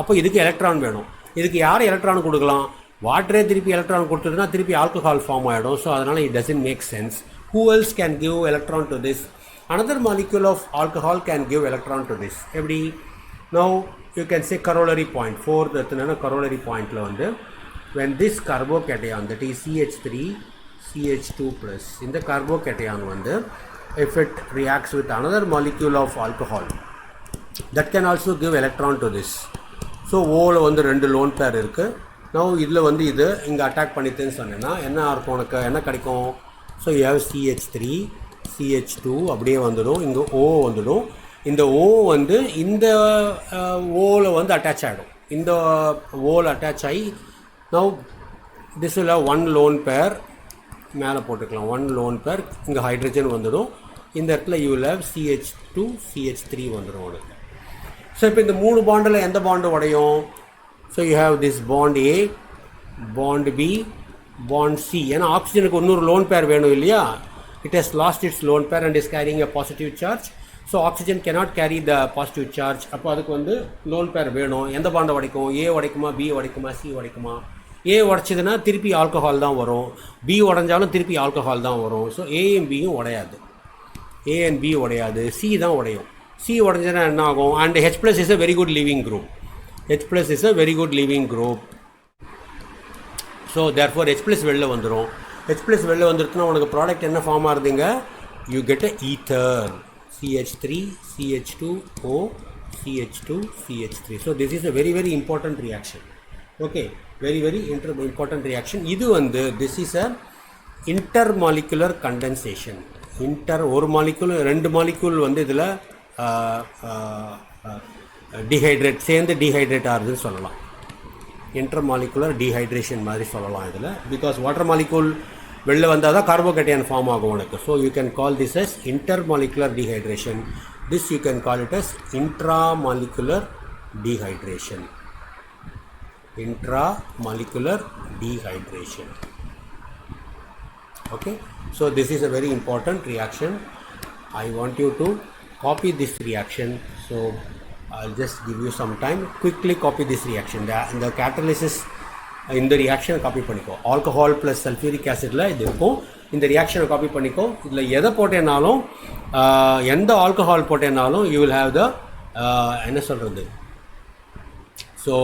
S1: அப்போ இதுக்கு எலக்ட்ரான் வேணும். இதுக்கு யார் எலக்ட்ரான் கொடுக்கலாம், வாட்டரே திருப்பி எலக்ட்ரான் கொடுத்ததுன்னா திருப்பி ஆல்கஹால் ஃபார்ம் ஆகிடும். ஸோ அதனால் it doesn't make sense. Who else can give electron to this? Another molecule of alcohol can give electron to this. எப்படி, now you can say corollary point. Fourth corollary pointல வந்து when this carbocation, that is CH3 CH2 plus, இந்த carbocation வந்து if it reacts with another molecule of alcohol, that can also give electron to this. So ஓவில் வந்து 2 lone pair இருக்குது. now இதில் வந்து இது இங்கே attack பண்ணிட்டுன்னு சொன்னேன்னா என்ன இருக்கும், உனக்கு என்ன கிடைக்கும். So you have CH3 CH2 அப்படியே வந்துடும், இங்கே O வந்துடும். இந்த O வந்து இந்த ஓவில் வந்து அட்டாச் ஆகிடும், இந்த ஓவில் அட்டாச் ஆகி now this will have 1 lone pair, மேலே போட்டுக்கலாம் 1 lone pair, இங்கே ஹைட்ரஜன் வந்துடும். இந்த இடத்துல you will have CH2 CH3 வந்துடும் உனக்கு. ஸோ இப்போ இந்த 3 பாண்டில் எந்த பாண்டு உடையும். So you have this bond A, bond B bond C. ஏன்னா ஆக்சிஜனுக்கு இன்னொரு லோன் பேர் வேணும் இல்லையா? It has lost its lone pair and is carrying a positive charge. So oxygen cannot carry the positive charge. அப்போ அதுக்கு வந்து lone pair வேணும். எந்த பாண்டை உடைக்கும்? A உடைக்குமா, B உடைக்குமா, C உடைக்குமா? A உடைச்சதுன்னா திருப்பி ஆல்கஹால் தான் வரும். B உடைஞ்சாலும் திருப்பி ஆல்கஹால் தான் வரும். ஸோ ஏயும் பியும் உடையாது. A and B உடையாது. C தான் உடையும். C உடைஞ்சதுன்னா என்ன ஆகும்? And H plus is a very good leaving group. H plus is a very good leaving group. So therefore H plus வெளில வந்துடும். H plus வெளில வந்துருச்சுன்னா உனக்கு ப்ராடக்ட் என்ன ஃபார்ம் ஆகுதுங்க? You get a ether, CH3 CH2O CH2 CH3. So this is a very very important reaction. Okay, very very important reaction. இது வந்து this is a inter molecular condensation. ஒரு molecule ரெண்டு molecule வந்து இதில் dehydrate சேர்ந்து dehydrate ஆகுதுன்னு சொல்லலாம். Intermolecular dehydration மாதிரி சொல்லலாம் இதில். பிகாஸ் வாட்டர் மாலிகூல் வெளில வந்தால் தான் கார்போகேட்டையான் ஃபார்ம் ஆகும் உனக்கு. So you can call this as intermolecular dehydration. This you can call it as intramolecular dehydration. Intramolecular dehydration. Okay, so this is a very important reaction. I want you to copy this reaction. So I'll just give you some time. Quickly copy this reaction. The catalysis இந்த ரியாக்ஷனை copy பண்ணிக்கோ. Alcohol plus sulphuric ஆசிடில் இது இருக்கும். இந்த ரியாக்ஷனை copy பண்ணிக்கோ. இதில் எதை போட்டேனாலும், எந்த ஆல்கஹால் போட்டேனாலும் யூ வில் ஹேவ் த என்ன சொல்கிறது, ஸோ